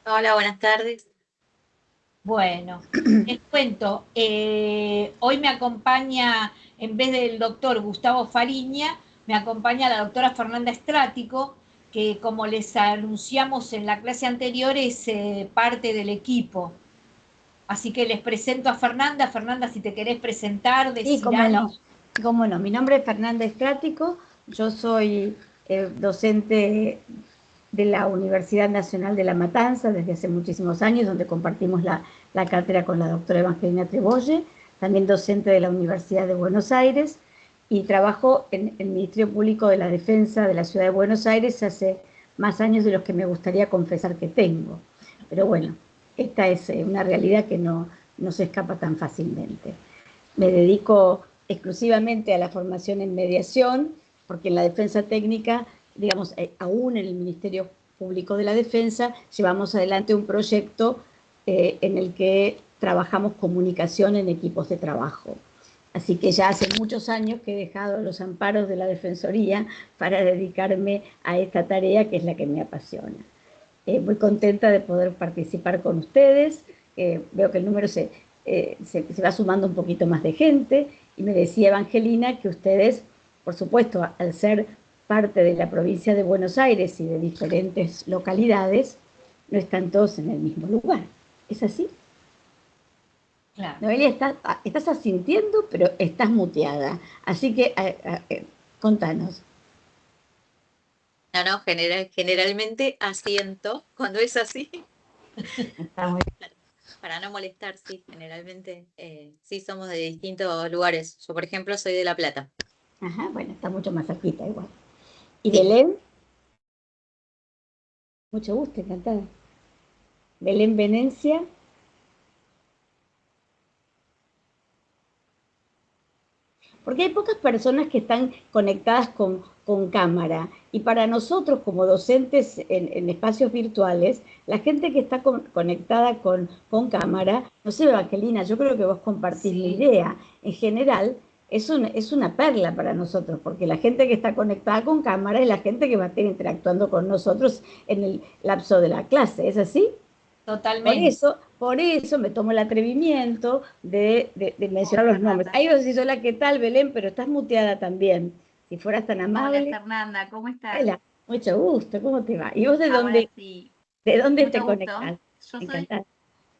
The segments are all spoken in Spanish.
Hola, buenas tardes. Bueno, les cuento, hoy me acompaña, en vez del doctor Gustavo Fariña, me acompaña la doctora Fernanda Estrático, que como les anunciamos en la clase anterior es parte del equipo. Así que les presento a Fernanda. Fernanda, si te querés presentar, Sí, decir cómo algo. no, cómo no. Mi nombre es Fernanda Estrático, yo soy docente de la Universidad Nacional de La Matanza desde hace muchísimos años, donde compartimos la cátedra con la doctora Evangelina Trebolle, también docente de la Universidad de Buenos Aires, y trabajo en el Ministerio Público de la Defensa de la Ciudad de Buenos Aires hace más años de los que me gustaría confesar que tengo. Pero bueno, esta es una realidad que no se escapa tan fácilmente. Me dedico exclusivamente a la formación en mediación, porque en la defensa técnica, digamos, aún en el Ministerio Público de la Defensa, llevamos adelante un proyecto en el que trabajamos comunicación en equipos de trabajo. Así que ya hace muchos años que he dejado los amparos de la Defensoría para dedicarme a esta tarea que es la que me apasiona. Muy contenta de poder participar con ustedes. Veo que el número se va sumando un poquito más de gente. Y me decía Evangelina que ustedes, por supuesto, al ser parte de la provincia de Buenos Aires y de diferentes localidades, no están todos en el mismo lugar. ¿Es así? Claro. Noelia, estás asintiendo, pero estás muteada. Así que contanos. No, no, generalmente asiento cuando es así, Está muy para no molestar, sí, generalmente sí somos de distintos lugares. Yo, por ejemplo, soy de La Plata. bien. Ajá, bueno, está mucho más cerquita igual. ¿Y Sí. Belén? Mucho gusto, encantada. Belén Venencia, porque hay pocas personas que están conectadas con cámara. Y para nosotros, como docentes en espacios virtuales, la gente que está conectada con cámara, no sé, Evangelina, yo creo que vos compartís mi Sí, idea. En general, es una perla para nosotros, porque la gente que está conectada con cámara es la gente que va a estar interactuando con nosotros en el lapso de la clase. ¿Es así? totalmente. Por eso me tomo el atrevimiento de Hola mencionar los nombres. Fernanda. Ahí vos decís, hola, ¿qué tal, Belén? Pero estás muteada también. Si fueras tan Hola amable. Fernanda, ¿cómo estás? Hola, mucho gusto, ¿cómo te va? ¿Y vos Ahora sí, de dónde te mucho gusto. conectás? Yo soy Encantada.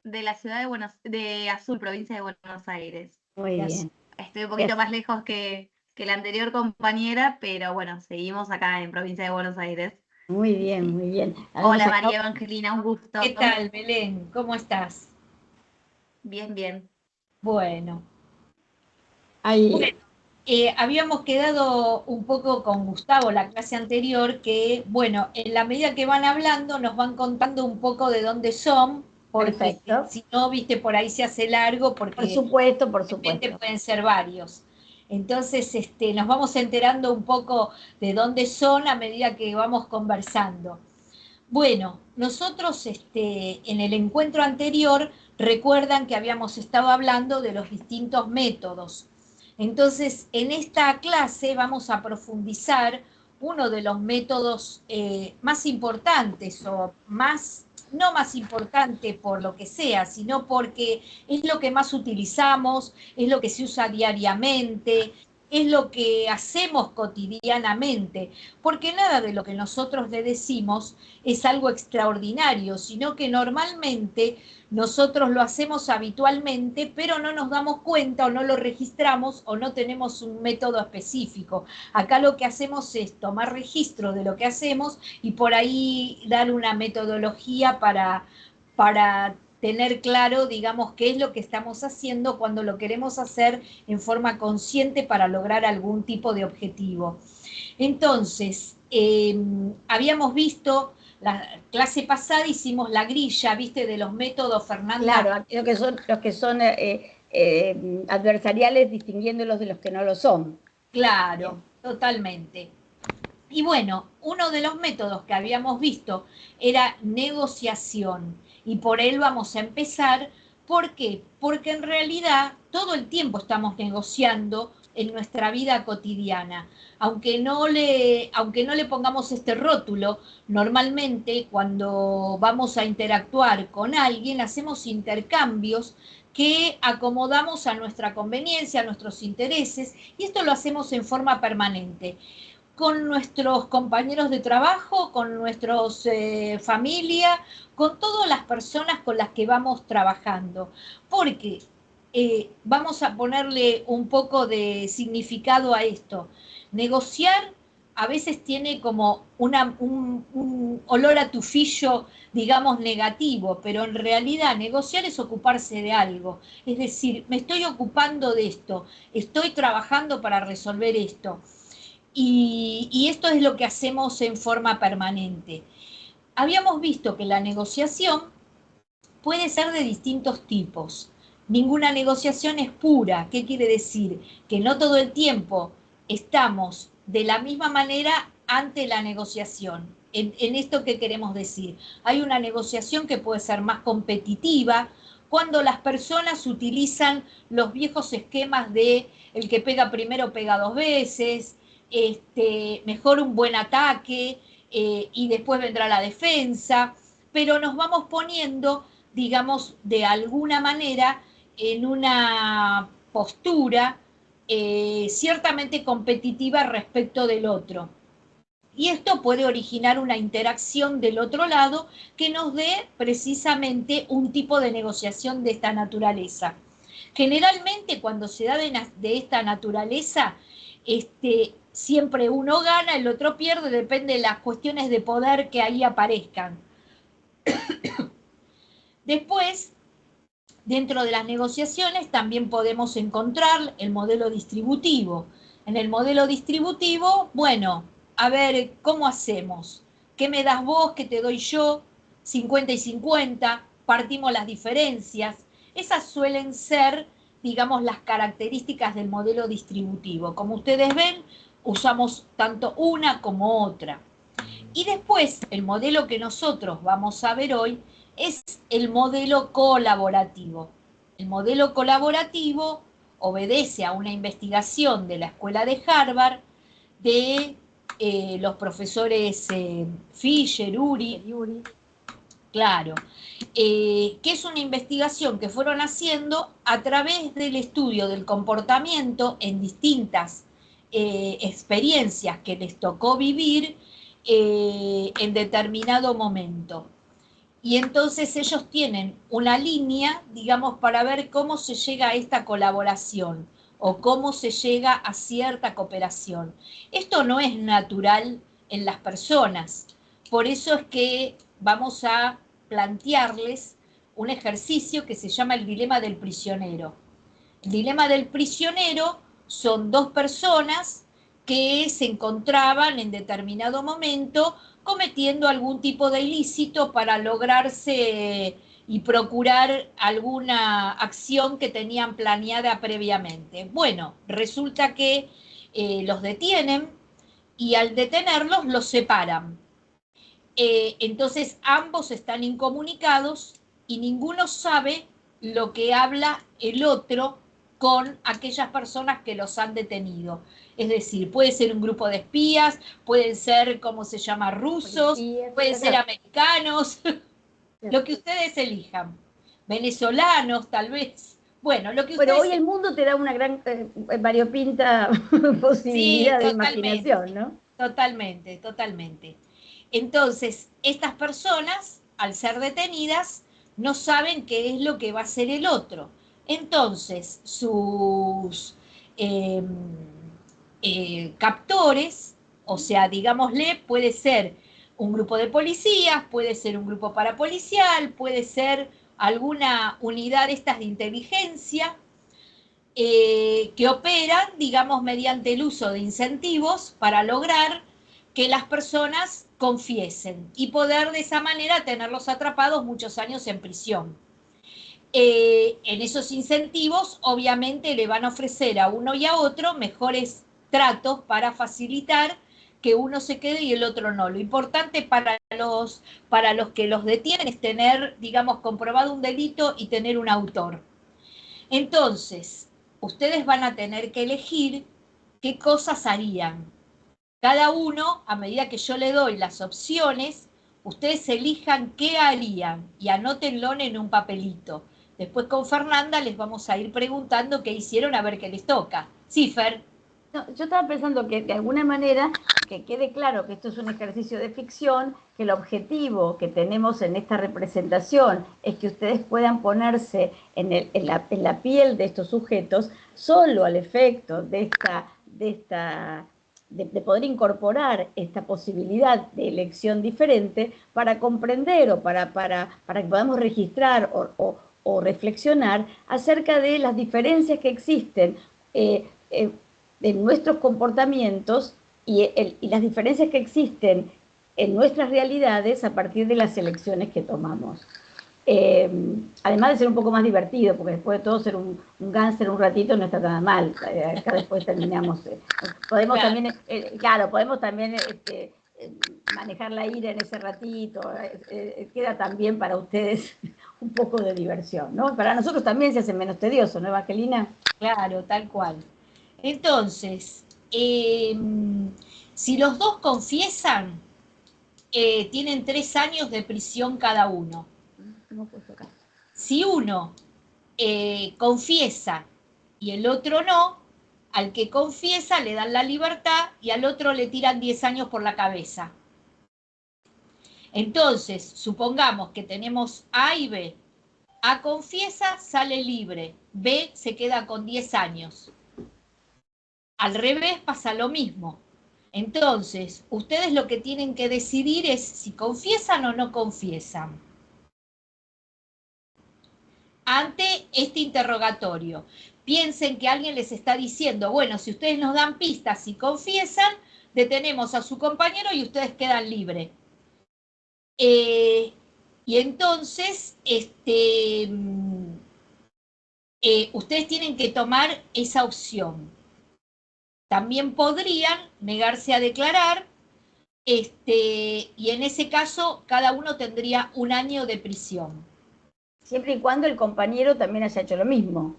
de la ciudad de Azul, provincia de Buenos Aires. Muy Gracias. bien. Estoy un poquito Gracias. más lejos que la anterior compañera, pero bueno, seguimos acá en provincia de Buenos Aires. Muy bien, Sí. muy bien. Habíamos Hola sacado María Evangelina, un gusto. ¿Qué tal, Belén? ¿Cómo estás? Bien, bien. Bueno. ahí. Bueno, habíamos quedado un poco con Gustavo la clase anterior que, bueno, en la medida que van hablando nos van contando un poco de dónde son, porque Perfecto. si no, viste, por ahí se hace largo Por porque supuesto, por de repente supuesto. pueden ser varios. Entonces, nos vamos enterando un poco de dónde son a medida que vamos conversando. Bueno, nosotros en el encuentro anterior recuerdan que habíamos estado hablando de los distintos métodos. Entonces, en esta clase vamos a profundizar uno de los métodos más importantes o más, no más importante por lo que sea, sino porque es lo que más utilizamos, es lo que se usa diariamente, es lo que hacemos cotidianamente, porque nada de lo que nosotros le decimos es algo extraordinario, sino que normalmente nosotros lo hacemos habitualmente, pero no nos damos cuenta o no lo registramos o no tenemos un método específico. Acá lo que hacemos es tomar registro de lo que hacemos y por ahí dar una metodología para tener claro, digamos, qué es lo que estamos haciendo cuando lo queremos hacer en forma consciente para lograr algún tipo de objetivo. Entonces, habíamos visto, la clase pasada hicimos la grilla, viste, de los métodos, Fernanda. Claro, los que son adversariales, distinguiéndolos de los que no lo son. Claro, Bien. totalmente. Y bueno, uno de los métodos que habíamos visto era negociación. Y por él vamos a empezar. ¿Por qué? Porque en realidad todo el tiempo estamos negociando en nuestra vida cotidiana. Aunque no le pongamos este rótulo, normalmente cuando vamos a interactuar con alguien hacemos intercambios que acomodamos a nuestra conveniencia, a nuestros intereses, y esto lo hacemos en forma permanente con nuestros compañeros de trabajo, con nuestros familia, con todas las personas con las que vamos trabajando, porque vamos a ponerle un poco de significado a esto. Negociar a veces tiene como un olor a tufillo, digamos, negativo, pero en realidad negociar es ocuparse de algo. Es decir, me estoy ocupando de esto, estoy trabajando para resolver esto. Y esto es lo que hacemos en forma permanente. Habíamos visto que la negociación puede ser de distintos tipos. Ninguna negociación es pura. ¿Qué quiere decir? Que no todo el tiempo estamos de la misma manera ante la negociación. En esto que queremos decir, hay una negociación que puede ser más competitiva, cuando las personas utilizan los viejos esquemas de el que pega primero pega dos veces, mejor un buen ataque y después vendrá la defensa, pero nos vamos poniendo, digamos, de alguna manera en una postura ciertamente competitiva respecto del otro. Y esto puede originar una interacción del otro lado que nos dé precisamente un tipo de negociación de esta naturaleza. Generalmente cuando se da de esta naturaleza, siempre uno gana, el otro pierde, depende de las cuestiones de poder que ahí aparezcan. Después, dentro de las negociaciones también podemos encontrar el modelo distributivo. En el modelo distributivo, bueno, a ver, ¿cómo hacemos? ¿Qué me das vos? ¿Qué te doy yo? 50 y 50, partimos las diferencias. Esas suelen ser, digamos, las características del modelo distributivo. Como ustedes ven, usamos tanto una como otra. Y después, el modelo que nosotros vamos a ver hoy es el modelo colaborativo. El modelo colaborativo obedece a una investigación de la Escuela de Harvard de los profesores Fisher, Uri, claro, que es una investigación que fueron haciendo a través del estudio del comportamiento en distintas experiencias que les tocó vivir en determinado momento. Y entonces ellos tienen una línea, digamos, para ver cómo se llega a esta colaboración o cómo se llega a cierta cooperación. Esto no es natural en las personas. Por eso es que vamos a plantearles un ejercicio que se llama el dilema del prisionero. El dilema del prisionero son dos personas que se encontraban en determinado momento cometiendo algún tipo de ilícito para lograrse y procurar alguna acción que tenían planeada previamente. Bueno, resulta que los detienen y al detenerlos los separan. Entonces ambos están incomunicados y ninguno sabe lo que habla el otro con aquellas personas que los han detenido. Es decir, puede ser un grupo de espías, pueden ser, ¿cómo se llama?, rusos, pueden ser americanos, lo que ustedes elijan, venezolanos tal vez. Bueno, lo que ustedes... Pero hoy el mundo te da una gran variopinta posibilidad de imaginación, ¿no? Totalmente, totalmente. Entonces, estas personas, al ser detenidas, no saben qué es lo que va a hacer el otro. Entonces, sus captores, o sea, digámosle, puede ser un grupo de policías, puede ser un grupo parapolicial, puede ser alguna unidad de estas de inteligencia, que operan, digamos, mediante el uso de incentivos para lograr que las personas confiesen y poder de esa manera tenerlos atrapados muchos años en prisión. En esos incentivos, obviamente, le van a ofrecer a uno y a otro mejores tratos para facilitar que uno se quede y el otro no. Lo importante para los que los detienen es tener, digamos, comprobado un delito y tener un autor. Entonces, ustedes van a tener que elegir qué cosas harían. Cada uno, a medida que yo le doy las opciones, ustedes elijan qué harían y anótenlo en un papelito. Después con Fernanda les vamos a ir preguntando qué hicieron a ver qué les toca. Sí, Fer. No, yo estaba pensando que de alguna manera que quede claro que esto es un ejercicio de ficción, que el objetivo que tenemos en esta representación es que ustedes puedan ponerse en la piel de estos sujetos solo al efecto de poder incorporar esta posibilidad de elección diferente para comprender o para que podamos registrar o reflexionar acerca de las diferencias que existen de nuestros comportamientos y las diferencias que existen en nuestras realidades a partir de las elecciones que tomamos. Además de ser un poco más divertido, porque después de todo ser un gánster un ratito no está nada mal. Acá después terminamos. Podemos también, podemos también manejar la ira en ese ratito. Queda también para ustedes un poco de diversión, ¿no? Para nosotros también se hace menos tedioso, ¿no, Evangelina? Claro, tal cual. Entonces, si los dos confiesan, tienen 3 años de prisión cada uno. Si uno confiesa y el otro no, al que confiesa le dan la libertad y al otro le tiran 10 años por la cabeza. Entonces, supongamos que tenemos A y B. A confiesa, sale libre. B se queda con 10 años. Al revés pasa lo mismo. Entonces, ustedes lo que tienen que decidir es si confiesan o no confiesan. Ante este interrogatorio, piensen que alguien les está diciendo, bueno, si ustedes nos dan pistas y confiesan, detenemos a su compañero y ustedes quedan libres. Y entonces, ustedes tienen que tomar esa opción. También podrían negarse a declarar, y en ese caso cada uno tendría 1 año de prisión. Siempre y cuando el compañero también haya hecho lo mismo.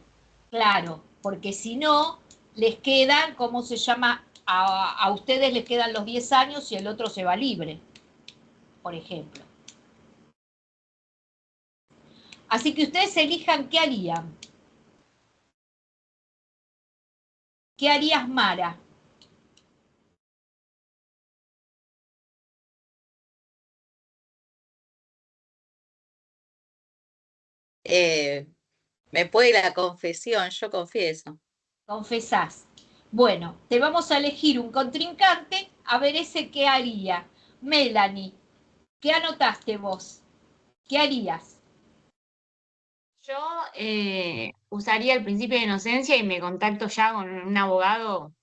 Claro, porque si no, les quedan, ¿cómo se llama? A ustedes les quedan los 10 años y el otro se va libre, por ejemplo. Así que ustedes elijan qué harían. ¿Qué harías, Mara? Me puede ir a la confesión, yo confieso. Confesás. Bueno, te vamos a elegir un contrincante, a ver ese qué haría. Melanie, ¿qué anotaste vos? ¿Qué harías? Yo usaría el principio de inocencia y me contacto ya con un abogado.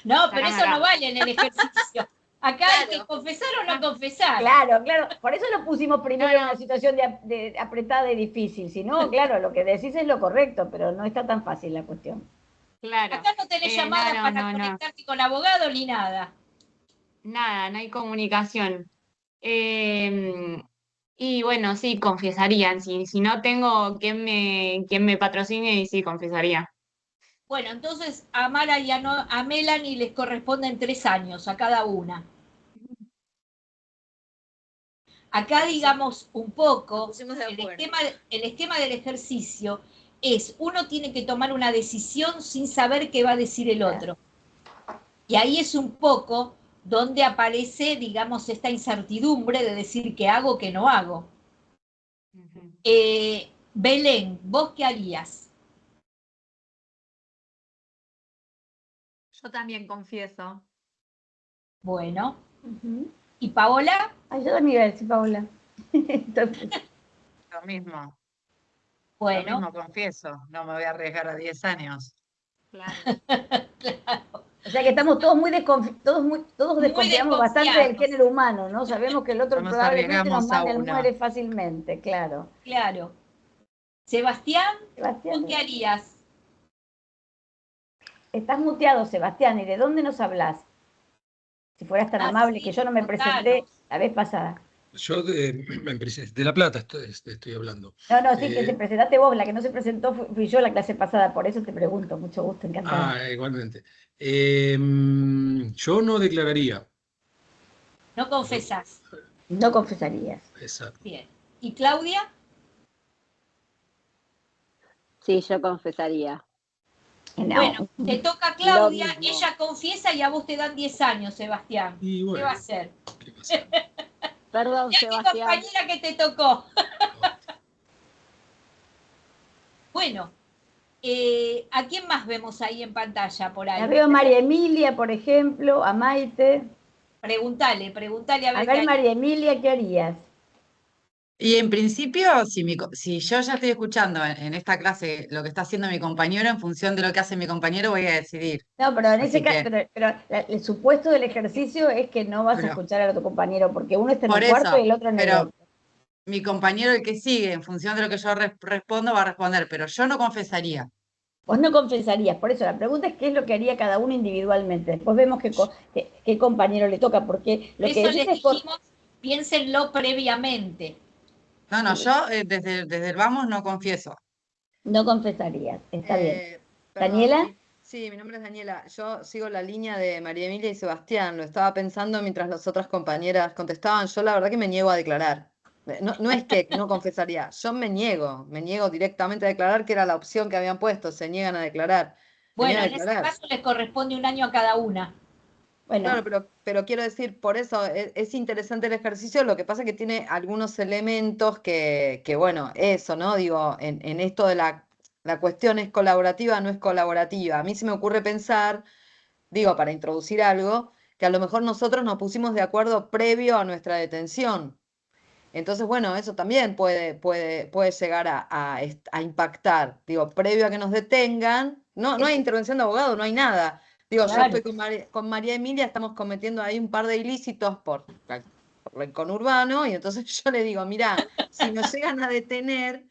No, pero Sacame eso no acá. vale en el ejercicio. Acá hay que Claro. confesar o no confesar. Claro, claro. Por eso lo pusimos primero No, en no. una situación de apretada y difícil. Si no, claro, lo que decís es lo correcto, pero no está tan fácil la cuestión. Claro. Acá no tenés llamada para No. conectarte con abogado ni nada. Nada, no hay comunicación. Eh, y bueno, sí, confesarían. Si no tengo quien me patrocine, y sí, confesaría. Bueno, entonces a Mara y a Melanie les corresponden 3 años a cada una. Acá, digamos, un poco, Nos pusimos de acuerdo. el esquema del ejercicio es, uno tiene que tomar una decisión sin saber qué va a decir el otro. Y ahí es un poco donde aparece, digamos, esta incertidumbre de decir qué hago, qué no hago. Belén, ¿vos qué harías? Yo también confieso. Bueno. ¿Y Paola? Ay, yo también iba a decir, Paola. Entonces, Lo mismo, Bueno. confieso, no me voy a arriesgar a 10 años. Claro. o sea que estamos todos desconfiamos bastante del desconfiados. género humano, ¿no? Sabemos que el otro No nos probablemente nos arriesgamos a mande al uno. muere fácilmente, claro. Claro. Sebastián, Sebastián, ¿vos qué harías? estás muteado, Sebastián, ¿y de dónde nos hablas? Si fueras tan amable, Sí, que yo no me presenté contanos. la vez pasada. Yo de La Plata estoy hablando. No, sí, que te Eh, presentaste vos, la que no se presentó fui yo la clase pasada, por eso te pregunto, mucho gusto, encantada. igualmente. Yo no declararía. No Yo, confesás. No confesarías. exacto. Bien. ¿Y Claudia? Sí, yo confesaría Bueno, No, te toca a lo Claudia, mismo. ella confiesa y a vos te dan 10 años, Sebastián. Y ¿Qué va a bueno, hacer? ¿qué va a ser? Perdón, Mirá qué Sebastián. compañera que te tocó. Bueno, ¿a quién más vemos ahí en pantalla por la ahí? veo a María Emilia, por ejemplo, a Maite. Preguntale a A ver qué ver, hay. María Emilia, ¿qué harías? Y en principio, si yo ya estoy escuchando en esta clase lo que está haciendo mi compañero, en función de lo que hace mi compañero, voy a decidir. No, pero en ese Así caso, que, el supuesto del ejercicio es que no vas a pero escuchar a tu compañero, porque uno está en un por cuarto y eso, el otro en el pero otro. mi compañero, el que sigue, en función de lo que yo respondo, va a responder, pero yo no confesaría. Vos no confesarías, por eso la pregunta es qué es lo que haría cada uno individualmente. Después vemos qué compañero le toca, porque Por lo que eso decís les es dijimos, piénsenlo previamente. No, sí, yo desde el vamos no confieso. no confesarías, está bien. Perdón, Daniela, sí, mi nombre es Daniela. Yo sigo la línea de María Emilia y Sebastián. Lo estaba pensando mientras las otras compañeras contestaban. Yo la verdad que me niego a declarar. No es que no confesaría, yo me niego directamente a declarar, que era la opción que habían puesto, se niegan a declarar. Me niego Bueno, a en ese declarar. caso les corresponde un año a cada una. bueno, Claro, pero quiero decir, por eso es interesante el ejercicio, lo que pasa es que tiene algunos elementos que bueno, eso, ¿no? Digo, en esto de la cuestión es colaborativa, no es colaborativa. A mí se me ocurre pensar, digo, para introducir algo, que a lo mejor nosotros nos pusimos de acuerdo previo a nuestra detención. Entonces, bueno, eso también puede llegar a impactar. Digo, previo a que nos detengan, no hay intervención de abogado, no hay nada. Digo, yo Claro. estoy con María Emilia, estamos cometiendo ahí un par de ilícitos por el conurbano, y entonces yo le digo, mira, si nos llegan a detener,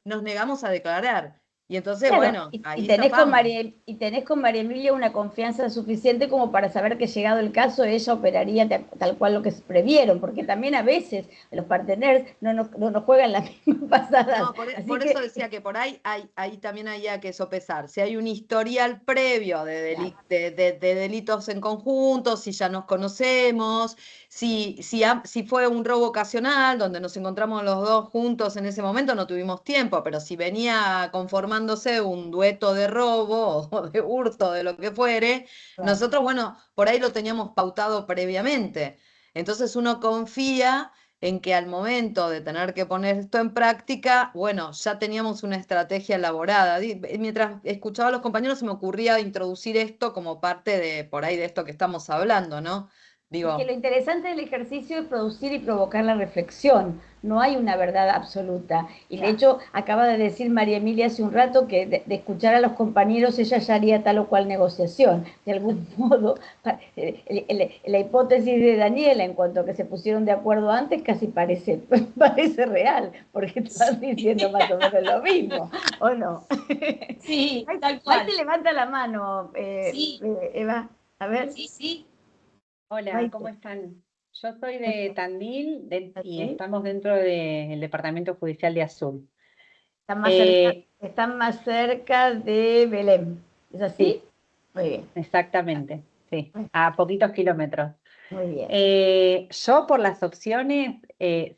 nos negamos a declarar. Y entonces, claro, bueno, y ahí tenés con zafamos. tenés con María Emilia una confianza suficiente como para saber que llegado el caso ella operaría tal cual lo que se previeron, porque también a veces los parteners no nos juegan las mismas pasadas. No, Así por eso que, decía que por ahí también había que sopesar. Si hay un historial previo claro, de delitos en conjunto, si ya nos conocemos, si fue un robo ocasional donde nos encontramos los dos juntos en ese momento, no tuvimos tiempo, pero si venía conformándose un dueto de robo o de hurto, de lo que fuere, claro. nosotros, bueno, por ahí lo teníamos pautado previamente. Entonces uno confía en que al momento de tener que poner esto en práctica, bueno, ya teníamos una estrategia elaborada. Mientras escuchaba a los compañeros se me ocurría introducir esto como parte de, por ahí, de esto que estamos hablando, ¿no? Es que lo Digo, interesante del ejercicio es producir y provocar la reflexión. No hay una verdad absoluta. Y de Claro. hecho, acaba de decir María Emilia hace un rato que de escuchar a los compañeros ella ya haría tal o cual negociación. De algún modo, la hipótesis de Daniela en cuanto a que se pusieron de acuerdo antes casi parece real, porque estás diciendo más o menos lo mismo, ¿o no? Sí, tal cual. Maite levanta la mano, Sí, Eva. A ver, sí, sí. Hola, ¿cómo Maite. están? Yo soy de Tandil y ¿Sí? estamos dentro del Departamento Judicial de Azul. Están Eh, están más cerca de Belén. ¿Es así? sí, Muy bien, exactamente, sí, a poquitos kilómetros. muy bien. Yo por las opciones,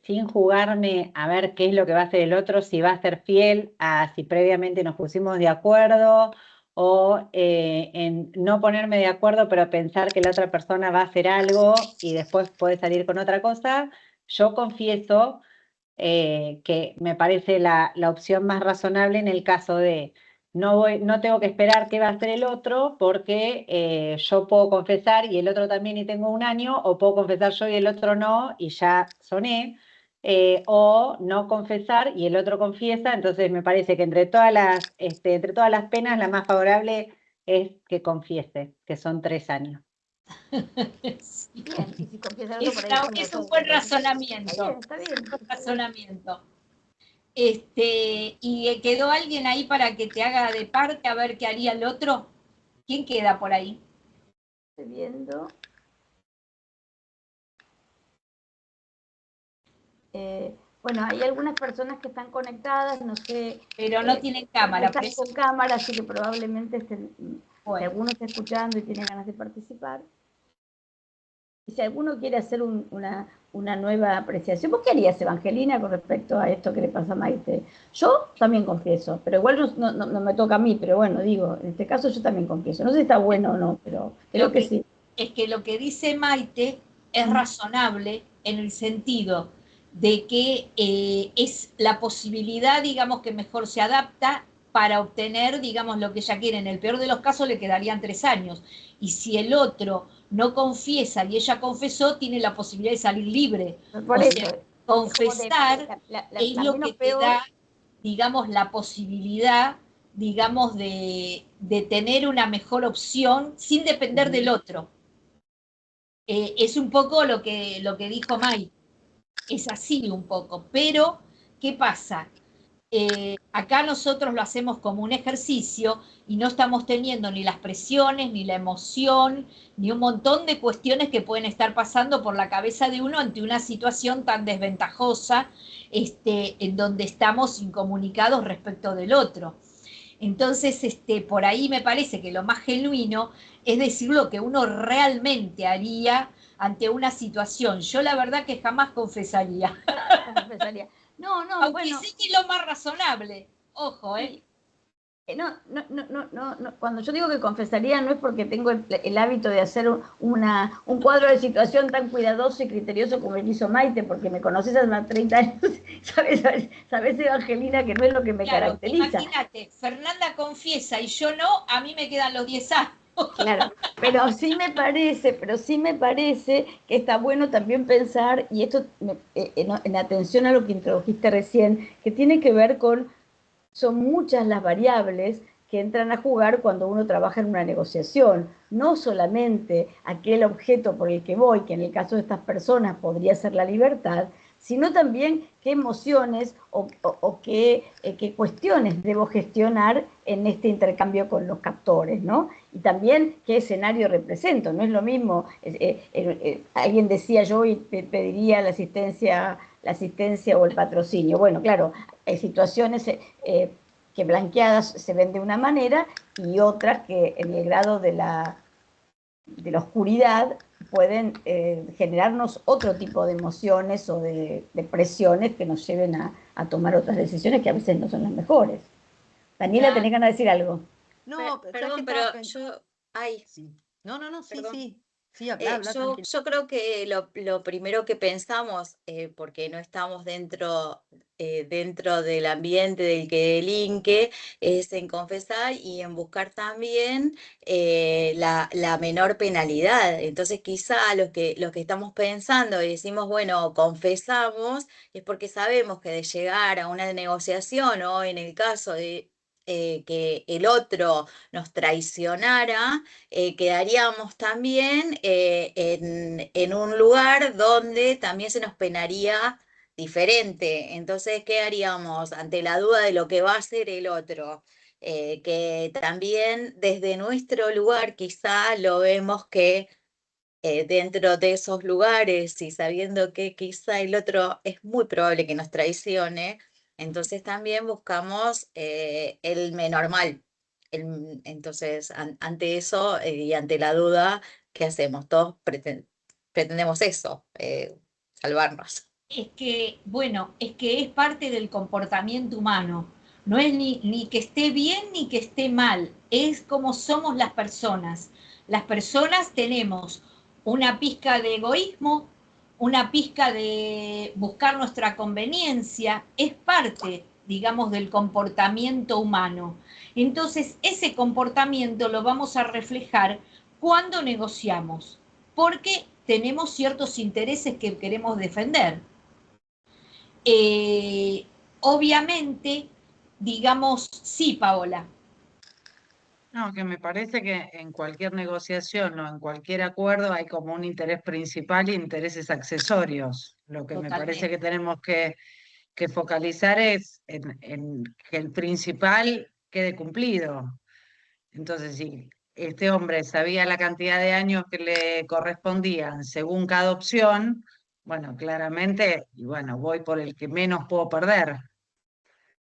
sin jugarme a ver qué es lo que va a hacer el otro, si va a ser fiel a si previamente nos pusimos de acuerdo o en no ponerme de acuerdo, pero pensar que la otra persona va a hacer algo y después puede salir con otra cosa, yo confieso que me parece la opción más razonable en el caso de no tengo que esperar qué va a hacer el otro porque yo puedo confesar y el otro también y tengo un año, o puedo confesar yo y el otro no y ya soné, o no confesar y el otro confiesa. Entonces me parece que entre todas las penas la más favorable es que confiese, que son 3 años. Bien, y si confiesa el otro por ahí son Es dos un años. buen Está bien, razonamiento. está bien. Buen razonamiento. ¿Y quedó alguien ahí para que te haga de parte a ver qué haría el otro? ¿Quién queda por ahí? Estoy viendo. bueno, hay algunas personas que están conectadas, no sé. Pero no tienen cámara. Están con cámara, así que probablemente estén, bueno. si alguno está escuchando y tiene ganas de participar. Y si alguno quiere hacer una nueva apreciación, ¿vos qué harías, Evangelina, con respecto a esto que le pasa a Maite? Yo también confieso, pero igual no me toca a mí, pero bueno, digo, en este caso yo también confieso. No sé si está bueno o no, pero creo que sí. Es que lo que dice Maite es razonable en el sentido de que es la posibilidad, digamos, que mejor se adapta para obtener, digamos, lo que ella quiere. En el peor de los casos le quedarían 3 años. Y si el otro no confiesa y ella confesó, tiene la posibilidad de salir libre. Por eso, confesar es lo que te da, digamos, la posibilidad, digamos, de tener una mejor opción sin depender del otro. Es un poco lo que dijo Mai. Es así un poco. Pero, ¿qué pasa? Acá nosotros lo hacemos como un ejercicio y no estamos teniendo ni las presiones, ni la emoción, ni un montón de cuestiones que pueden estar pasando por la cabeza de uno ante una situación tan desventajosa, en donde estamos incomunicados respecto del otro. Entonces, por ahí me parece que lo más genuino es decir lo que uno realmente haría ante una situación. Yo la verdad que jamás confesaría. No, aunque bueno. sí que es lo más razonable. Ojo, ¿eh? No, cuando yo digo que confesaría no es porque tengo el hábito de hacer un cuadro de situación tan cuidadoso y criterioso como el hizo Maite, porque me conoces hace más de 30 años, sabes, Evangelina, que no es lo que me caracteriza. Imagínate, Fernanda confiesa y yo no, a mí me quedan los 10 años. Claro, pero sí me parece que está bueno también pensar, y esto en atención a lo que introdujiste recién, que tiene que ver con, son muchas las variables que entran a jugar cuando uno trabaja en una negociación, no solamente aquel objeto por el que voy, que en el caso de estas personas podría ser la libertad, sino también qué emociones o qué cuestiones debo gestionar en este intercambio con los captores, ¿no? Y también qué escenario represento. No es lo mismo, alguien decía, yo pediría la asistencia o el patrocinio. Bueno, claro, hay situaciones que blanqueadas se ven de una manera y otras que en el grado de la oscuridad pueden generarnos otro tipo de emociones o de presiones que nos lleven a tomar otras decisiones que a veces no son las mejores. Daniela, ¿tenés ganas de decir algo? No, perdón, pero yo... Ay. Sí. No, Perdón. sí. Sí, habla, yo creo que lo primero que pensamos, porque no estamos dentro del ambiente del que delinque, es en confesar y en buscar también la menor penalidad. Entonces quizá los que estamos pensando y decimos, bueno, confesamos, es porque sabemos que de llegar a una negociación o en el caso de que el otro nos traicionara, quedaríamos también en un lugar donde también se nos penaría diferente. Entonces, ¿qué haríamos ante la duda de lo que va a hacer el otro? Que también desde nuestro lugar quizá lo vemos que dentro de esos lugares y sabiendo que quizá el otro es muy probable que nos traicione, entonces también buscamos el menor mal. Entonces, ante eso y ante la duda, ¿qué hacemos? Todos pretendemos eso, salvarnos. Es que, bueno, es que es parte del comportamiento humano. No es ni que esté bien ni que esté mal, es como somos las personas. Las personas tenemos una pizca de egoísmo, una pizca de buscar nuestra conveniencia, es parte, digamos, del comportamiento humano. Entonces, ese comportamiento lo vamos a reflejar cuando negociamos, porque tenemos ciertos intereses que queremos defender. Obviamente, digamos, sí, Paola. No, que me parece que en cualquier negociación o en cualquier acuerdo hay como un interés principal y intereses accesorios. Lo que me parece que tenemos que focalizar es en que el principal quede cumplido. Entonces, si este hombre sabía la cantidad de años que le correspondían según cada opción, bueno, claramente, y bueno, voy por el que menos puedo perder,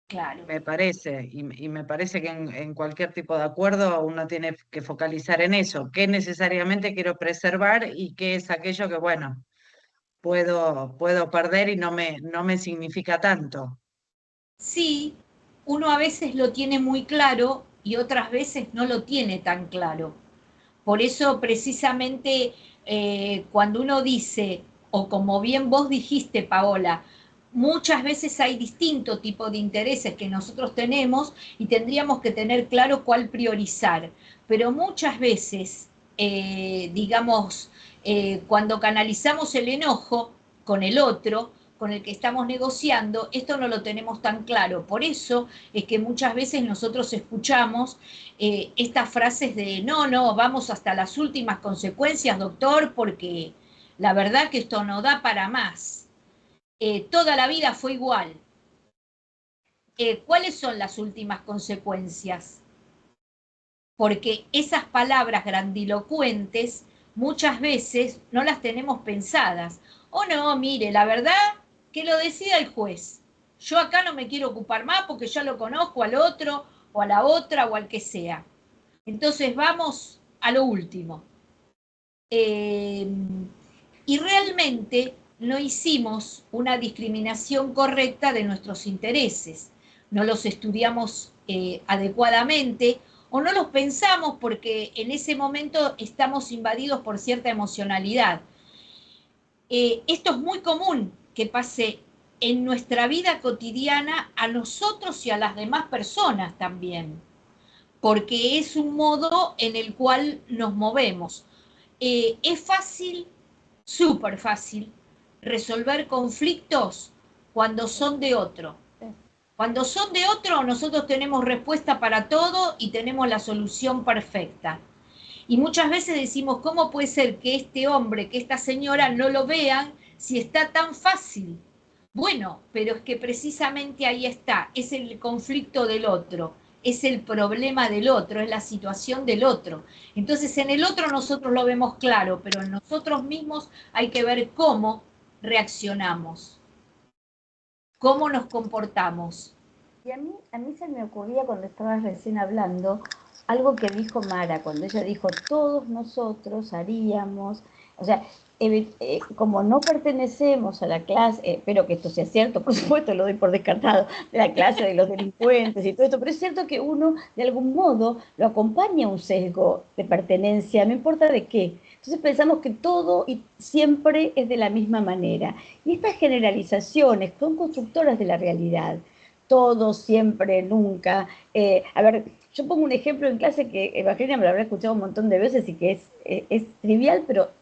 Claro. me parece, y me parece que en cualquier tipo de acuerdo uno tiene que focalizar en eso, qué necesariamente quiero preservar y qué es aquello que, bueno, puedo perder y no me significa tanto. Sí, uno a veces lo tiene muy claro y otras veces no lo tiene tan claro. Por eso precisamente cuando uno dice, o como bien vos dijiste, Paola, muchas veces hay distinto tipo de intereses que nosotros tenemos y tendríamos que tener claro cuál priorizar. Pero muchas veces, digamos, cuando canalizamos el enojo con el otro, con el que estamos negociando, esto no lo tenemos tan claro. Por eso es que muchas veces nosotros escuchamos estas frases de no, no, vamos hasta las últimas consecuencias, doctor, porque la verdad que esto no da para más. Toda la vida fue igual. ¿Cuáles son las últimas consecuencias? Porque esas palabras grandilocuentes muchas veces no las tenemos pensadas. O no, mire, la verdad que lo decida el juez. Yo acá no me quiero ocupar más porque ya lo conozco al otro o a la otra o al que sea. Entonces vamos a lo último. Y realmente no hicimos una discriminación correcta de nuestros intereses. No los estudiamos adecuadamente o no los pensamos porque en ese momento estamos invadidos por cierta emocionalidad. Esto es muy común que pase en nuestra vida cotidiana a nosotros y a las demás personas también, porque es un modo en el cual nos movemos. Es fácil, súper fácil, resolver conflictos cuando son de otro. Cuando son de otro, nosotros tenemos respuesta para todo y tenemos la solución perfecta. Y muchas veces decimos, ¿cómo puede ser que este hombre, que esta señora no lo vean si está tan fácil? Bueno, pero es que precisamente ahí está, es el conflicto del otro, es el problema del otro, es la situación del otro. Entonces en el otro nosotros lo vemos claro, pero en nosotros mismos hay que ver cómo reaccionamos, cómo nos comportamos. Y a mí se me ocurría cuando estabas recién hablando algo que dijo Mara, cuando ella dijo, todos nosotros haríamos, o sea, como no pertenecemos a la clase, espero que esto sea cierto, por supuesto lo doy por descartado, de la clase de los delincuentes y todo esto, pero es cierto que uno de algún modo lo acompaña a un sesgo de pertenencia, no importa de qué. Entonces pensamos que todo y siempre es de la misma manera. Y estas generalizaciones son constructoras de la realidad. Todo, siempre, nunca. A ver, yo pongo un ejemplo en clase que Evangelina me lo habrá escuchado un montón de veces y que es trivial, pero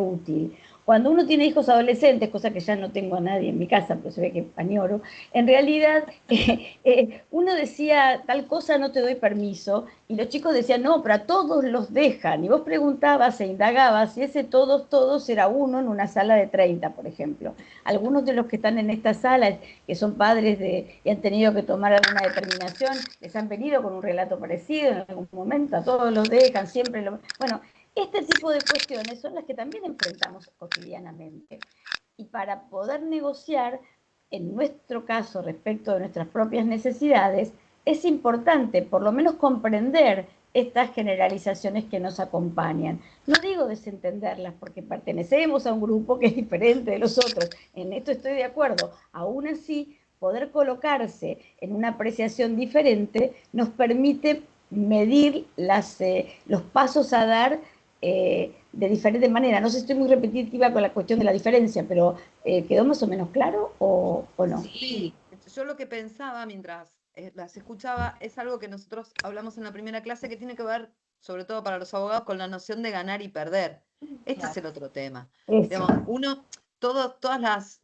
útil. Cuando uno tiene hijos adolescentes, cosa que ya no tengo a nadie en mi casa, pero se ve que añoro, en realidad uno decía tal cosa no te doy permiso, y los chicos decían no, pero a todos los dejan, y vos preguntabas e indagabas, y ese todos era uno en una sala de 30, por ejemplo. Algunos de los que están en esta sala, que son padres y han tenido que tomar alguna determinación, les han venido con un relato parecido en algún momento, a todos los dejan, siempre lo... Bueno, este tipo de cuestiones son las que también enfrentamos cotidianamente. Y para poder negociar, en nuestro caso, respecto de nuestras propias necesidades, es importante por lo menos comprender estas generalizaciones que nos acompañan. No digo desentenderlas porque pertenecemos a un grupo que es diferente de los otros, en esto estoy de acuerdo. Aún así, poder colocarse en una apreciación diferente nos permite medir los pasos a dar de diferente manera. No sé si estoy muy repetitiva con la cuestión de la diferencia, pero ¿quedó más o menos claro o no? Sí, yo lo que pensaba mientras las escuchaba es algo que nosotros hablamos en la primera clase que tiene que ver, sobre todo para los abogados, con la noción de ganar y perder. Este es el otro tema. Digamos, todas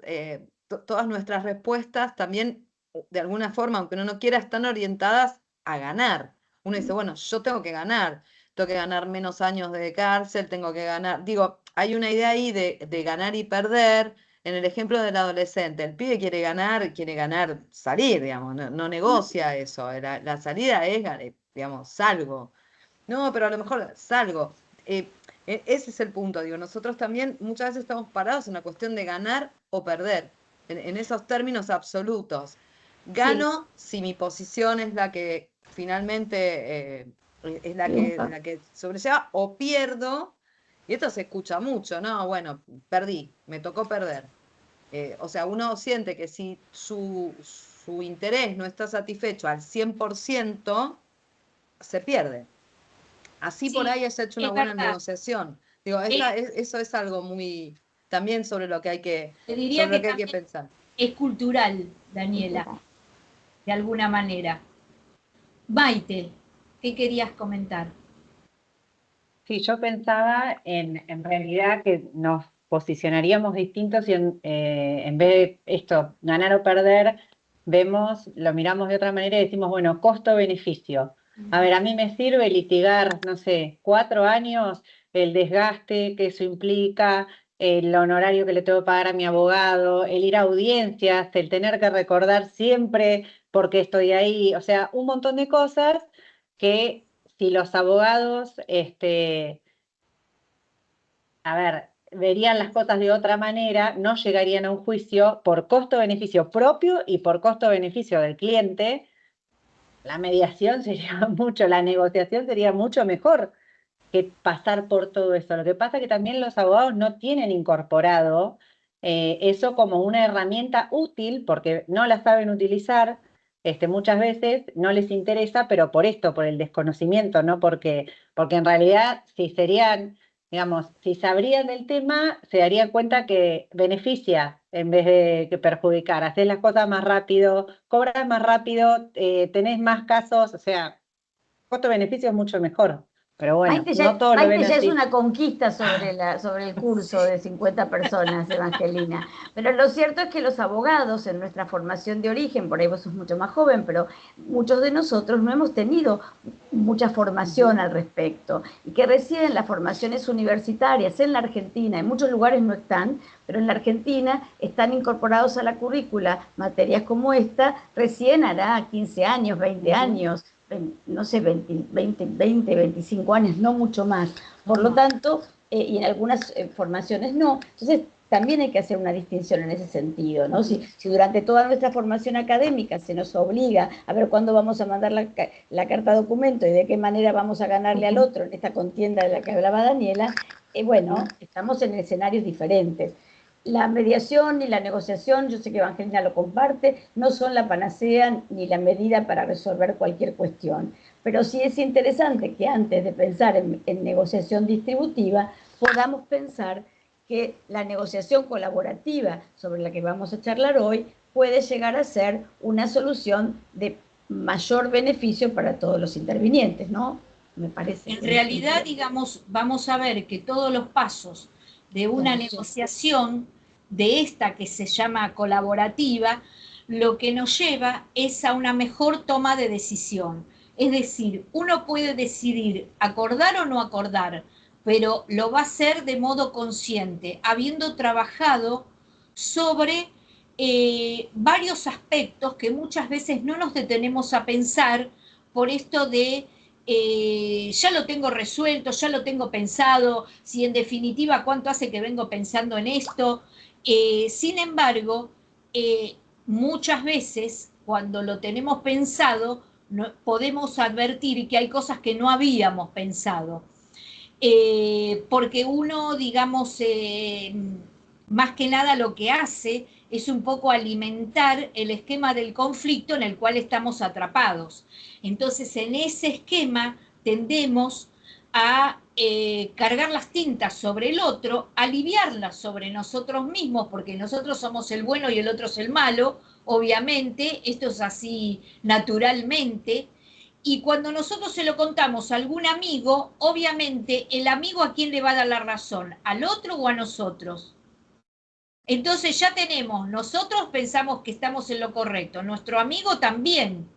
nuestras respuestas también, de alguna forma, aunque uno no quiera, están orientadas a ganar. Uno dice, bueno, yo tengo que ganar menos años de cárcel, tengo que ganar. Digo, hay una idea ahí de ganar y perder. En el ejemplo del adolescente, el pibe quiere ganar, salir, digamos, no negocia eso. La salida es, digamos, salgo. No, pero a lo mejor salgo. Ese es el punto, digo, nosotros también muchas veces estamos parados en una cuestión de ganar o perder, en esos términos absolutos. Gano si mi posición es la que finalmente es la que sobrelleva, o pierdo, y esto se escucha mucho, ¿no? Bueno, perdí, me tocó perder. O sea, uno siente que si su interés no está satisfecho al 100%, se pierde. Así Sí, por ahí has hecho una es buena verdad. negociación. Digo, eso es algo muy, también sobre lo que hay que, Te diría que hay que también pensar. es cultural, Daniela, de alguna manera. Maite, ¿qué querías comentar? Sí, yo pensaba en realidad que nos posicionaríamos distintos y en vez de esto, ganar o perder, lo miramos de otra manera y decimos, bueno, costo-beneficio. A ver, a mí me sirve litigar, no sé, 4 años, el desgaste que eso implica, el honorario que le tengo que pagar a mi abogado, el ir a audiencias, el tener que recordar siempre por qué estoy ahí, o sea, un montón de cosas que si los abogados, a ver, verían las cosas de otra manera, no llegarían a un juicio por costo-beneficio propio y por costo-beneficio del cliente. La mediación sería mucho, la negociación sería mucho mejor que pasar por todo eso. Lo que pasa es que también los abogados no tienen incorporado eso como una herramienta útil porque no la saben utilizar. Muchas veces no les interesa, pero por esto, por el desconocimiento, no porque en realidad si serían, digamos, si sabrían del tema, se darían cuenta que beneficia en vez de que perjudicar. Haces las cosas más rápido, cobras más rápido, tenés más casos, o sea, costo-beneficio es mucho mejor. Pero bueno, Maite no todos lo ven ya es así. una conquista sobre el curso de 50 personas, Evangelina. Pero lo cierto es que los abogados en nuestra formación de origen, por ahí vos sos mucho más joven, pero muchos de nosotros no hemos tenido mucha formación al respecto. Y que recién en las formaciones universitarias en la Argentina, en muchos lugares no están, pero en la Argentina están incorporados a la currícula materias como esta, recién hará 15 años, 20 años, no sé, 20, 25 años, no mucho más. Por lo tanto, y en algunas formaciones no. Entonces, también hay que hacer una distinción en ese sentido, ¿no? Si durante toda nuestra formación académica se nos obliga a ver cuándo vamos a mandar la carta documento y de qué manera vamos a ganarle al otro en esta contienda de la que hablaba Daniela, bueno, estamos en escenarios diferentes. La mediación y la negociación, yo sé que Evangelina lo comparte, no son la panacea ni la medida para resolver cualquier cuestión. Pero sí es interesante que antes de pensar en negociación distributiva, podamos pensar que la negociación colaborativa sobre la que vamos a charlar hoy puede llegar a ser una solución de mayor beneficio para todos los intervinientes, ¿no? Me parece. En realidad, digamos, vamos a ver que todos los pasos de una negociación, de esta que se llama colaborativa, lo que nos lleva es a una mejor toma de decisión. Es decir, uno puede decidir acordar o no acordar, pero lo va a hacer de modo consciente, habiendo trabajado sobre varios aspectos que muchas veces no nos detenemos a pensar por esto de ya lo tengo resuelto, ya lo tengo pensado, si en definitiva cuánto hace que vengo pensando en esto. Sin embargo, muchas veces cuando lo tenemos pensado, no, podemos advertir que hay cosas que no habíamos pensado. Porque uno, digamos, más que nada lo que hace es un poco alimentar el esquema del conflicto en el cual estamos atrapados. Entonces, en ese esquema tendemos a cargar las tintas sobre el otro, aliviarlas sobre nosotros mismos, porque nosotros somos el bueno y el otro es el malo, obviamente, esto es así naturalmente, y cuando nosotros se lo contamos a algún amigo, obviamente el amigo a quién le va a dar la razón, al otro o a nosotros. Entonces ya tenemos, nosotros pensamos que estamos en lo correcto, nuestro amigo también.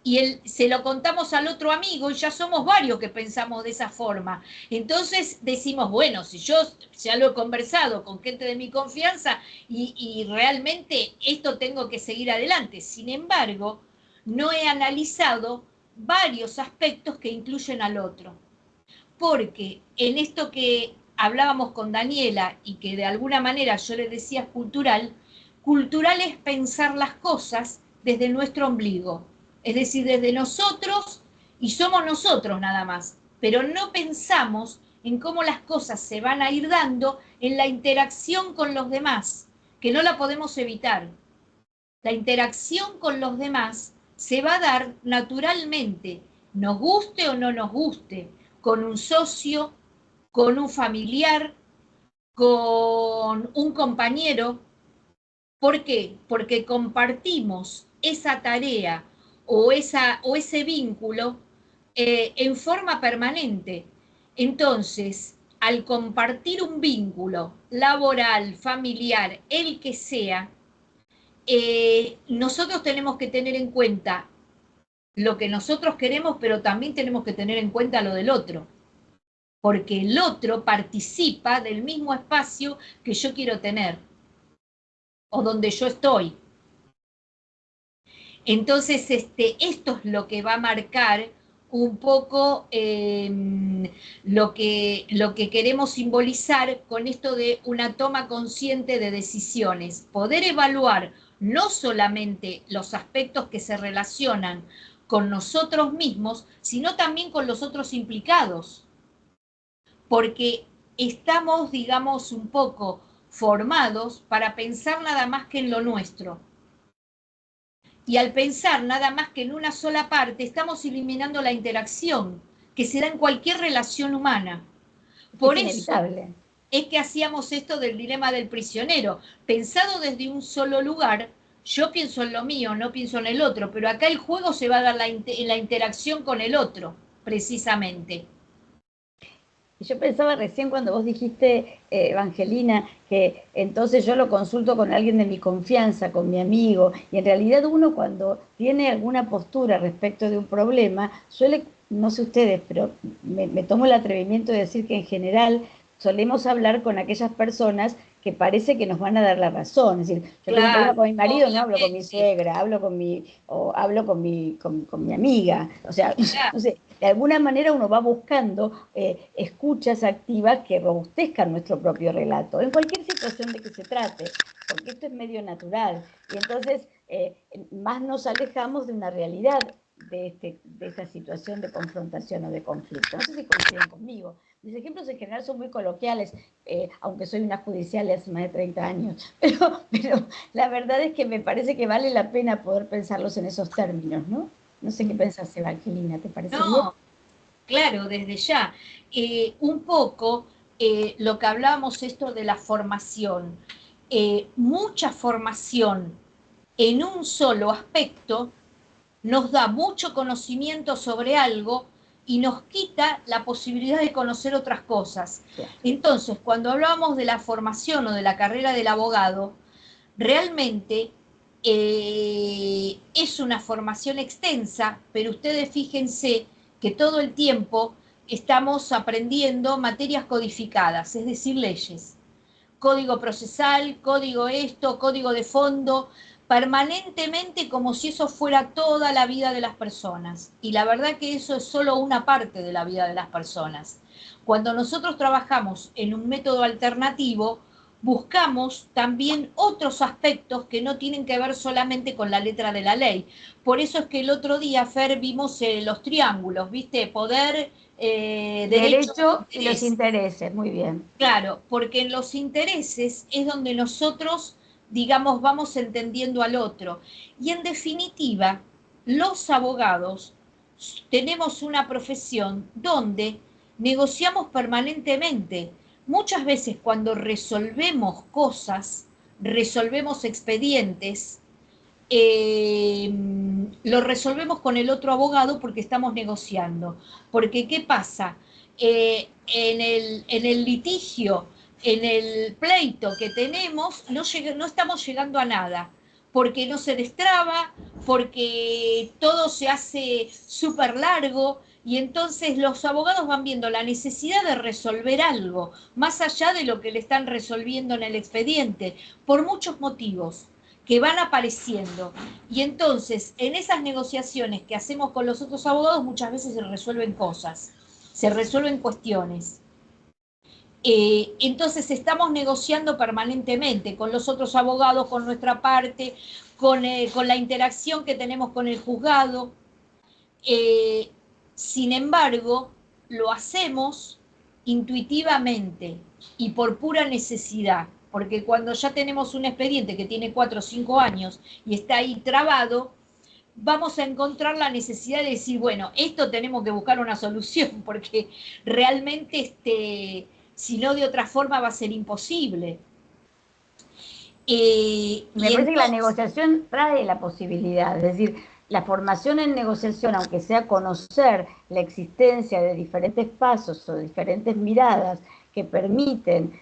Y se lo contamos al otro amigo y ya somos varios que pensamos de esa forma. Entonces decimos, bueno, si yo ya lo he conversado con gente de mi confianza y realmente esto tengo que seguir adelante. Sin embargo, no he analizado varios aspectos que incluyen al otro. porque en esto que hablábamos con Daniela y que de alguna manera yo le decía cultural, cultural es pensar las cosas desde nuestro ombligo, es decir, desde nosotros y somos nosotros nada más, pero no pensamos en cómo las cosas se van a ir dando en la interacción con los demás, que no la podemos evitar. La interacción con los demás se va a dar naturalmente, nos guste o no nos guste, con un socio, con un familiar, con un compañero. ¿Por qué? Porque compartimos esa tarea o ese vínculo en forma permanente. Entonces, al compartir un vínculo laboral, familiar, el que sea, nosotros tenemos que tener en cuenta lo que nosotros queremos, pero también tenemos que tener en cuenta lo del otro, porque el otro participa del mismo espacio que yo quiero tener, o donde yo estoy. Entonces, esto es lo que va a marcar un poco lo que queremos simbolizar con esto de una toma consciente de decisiones, poder evaluar no solamente los aspectos que se relacionan con nosotros mismos, sino también con los otros implicados, porque estamos, digamos, un poco formados para pensar nada más que en lo nuestro. Y al pensar nada más que en una sola parte, estamos eliminando la interacción que se da en cualquier relación humana. Por eso es que hacíamos esto del dilema del prisionero. Pensado desde un solo lugar, yo pienso en lo mío, no pienso en el otro, pero acá el juego se va a dar en la interacción con el otro, precisamente. Yo pensaba recién cuando vos dijiste, Evangelina, que entonces yo lo consulto con alguien de mi confianza, con mi amigo, y en realidad uno cuando tiene alguna postura respecto de un problema, suele, no sé ustedes, pero me tomo el atrevimiento de decir que en general solemos hablar con aquellas personas que parece que nos van a dar la razón. Es decir, yo tengo un problema con mi marido, no hablo con mi suegra, hablo con mi amiga. O sea, no sé, de alguna manera uno va buscando escuchas activas que robustezcan nuestro propio relato, en cualquier situación de que se trate, porque esto es medio natural. Y entonces más nos alejamos de una realidad de esta situación de confrontación o de conflicto. No sé si coinciden conmigo. Mis ejemplos en general son muy coloquiales, aunque soy una judicial hace más de 30 años, pero la verdad es que me parece que vale la pena poder pensarlos en esos términos, ¿no? No sé qué pensás, Evangelina, ¿te parece bien? No, claro, desde ya. Un poco lo que hablábamos esto de la formación. Mucha formación en un solo aspecto nos da mucho conocimiento sobre algo y nos quita la posibilidad de conocer otras cosas. Entonces, cuando hablábamos de la formación o de la carrera del abogado, realmente es una formación extensa, pero ustedes fíjense que todo el tiempo estamos aprendiendo materias codificadas, es decir, leyes. Código procesal, código esto, código de fondo, permanentemente como si eso fuera toda la vida de las personas. Y la verdad que eso es solo una parte de la vida de las personas. Cuando nosotros trabajamos en un método alternativo, buscamos también otros aspectos que no tienen que ver solamente con la letra de la ley. Por eso es que el otro día, Fer, vimos los triángulos, ¿viste? Poder, derecho y los intereses, muy bien. Claro, porque en los intereses es donde nosotros, digamos, vamos entendiendo al otro. Y en definitiva, los abogados tenemos una profesión donde negociamos permanentemente. Muchas veces cuando resolvemos cosas, resolvemos expedientes, lo resolvemos con el otro abogado porque estamos negociando. Porque, ¿qué pasa? En el litigio, en el pleito que tenemos, no estamos llegando a nada, porque no se destraba, porque todo se hace súper largo, y entonces los abogados van viendo la necesidad de resolver algo, más allá de lo que le están resolviendo en el expediente, por muchos motivos que van apareciendo. Y entonces, en esas negociaciones que hacemos con los otros abogados, muchas veces se resuelven cosas. se resuelven cuestiones. Entonces estamos negociando permanentemente con los otros abogados, con nuestra parte, con la interacción que tenemos con el juzgado. Sin embargo, lo hacemos intuitivamente y por pura necesidad, porque cuando ya tenemos un expediente que tiene 4 o 5 años y está ahí trabado, vamos a encontrar la necesidad de decir, bueno, esto tenemos que buscar una solución, porque realmente, si no de otra forma va a ser imposible. Me parece que la negociación trae la posibilidad, es decir, la formación en negociación, aunque sea conocer la existencia de diferentes pasos o diferentes miradas que permiten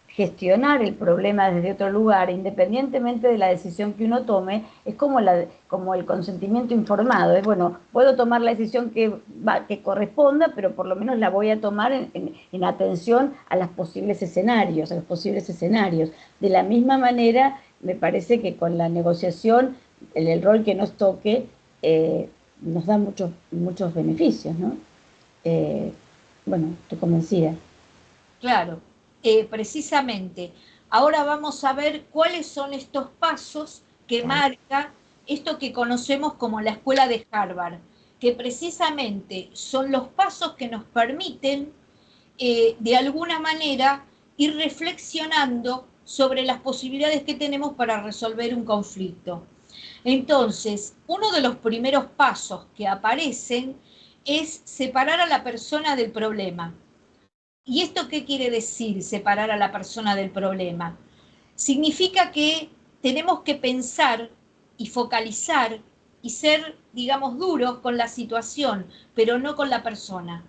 gestionar el problema desde otro lugar, independientemente de la decisión que uno tome, es como el consentimiento informado. Es bueno, puedo tomar la decisión que corresponda, pero por lo menos la voy a tomar en atención a los posibles escenarios, De la misma manera, me parece que con la negociación, el rol que nos toque, nos da muchos beneficios, ¿no? Bueno, estoy convencida. Claro. Precisamente, ahora vamos a ver cuáles son estos pasos que marca esto que conocemos como la escuela de Harvard, que precisamente son los pasos que nos permiten, de alguna manera, ir reflexionando sobre las posibilidades que tenemos para resolver un conflicto. Entonces, uno de los primeros pasos que aparecen es separar a la persona del problema. ¿Y esto qué quiere decir, separar a la persona del problema? Significa que tenemos que pensar y focalizar y ser, digamos, duros con la situación, pero no con la persona.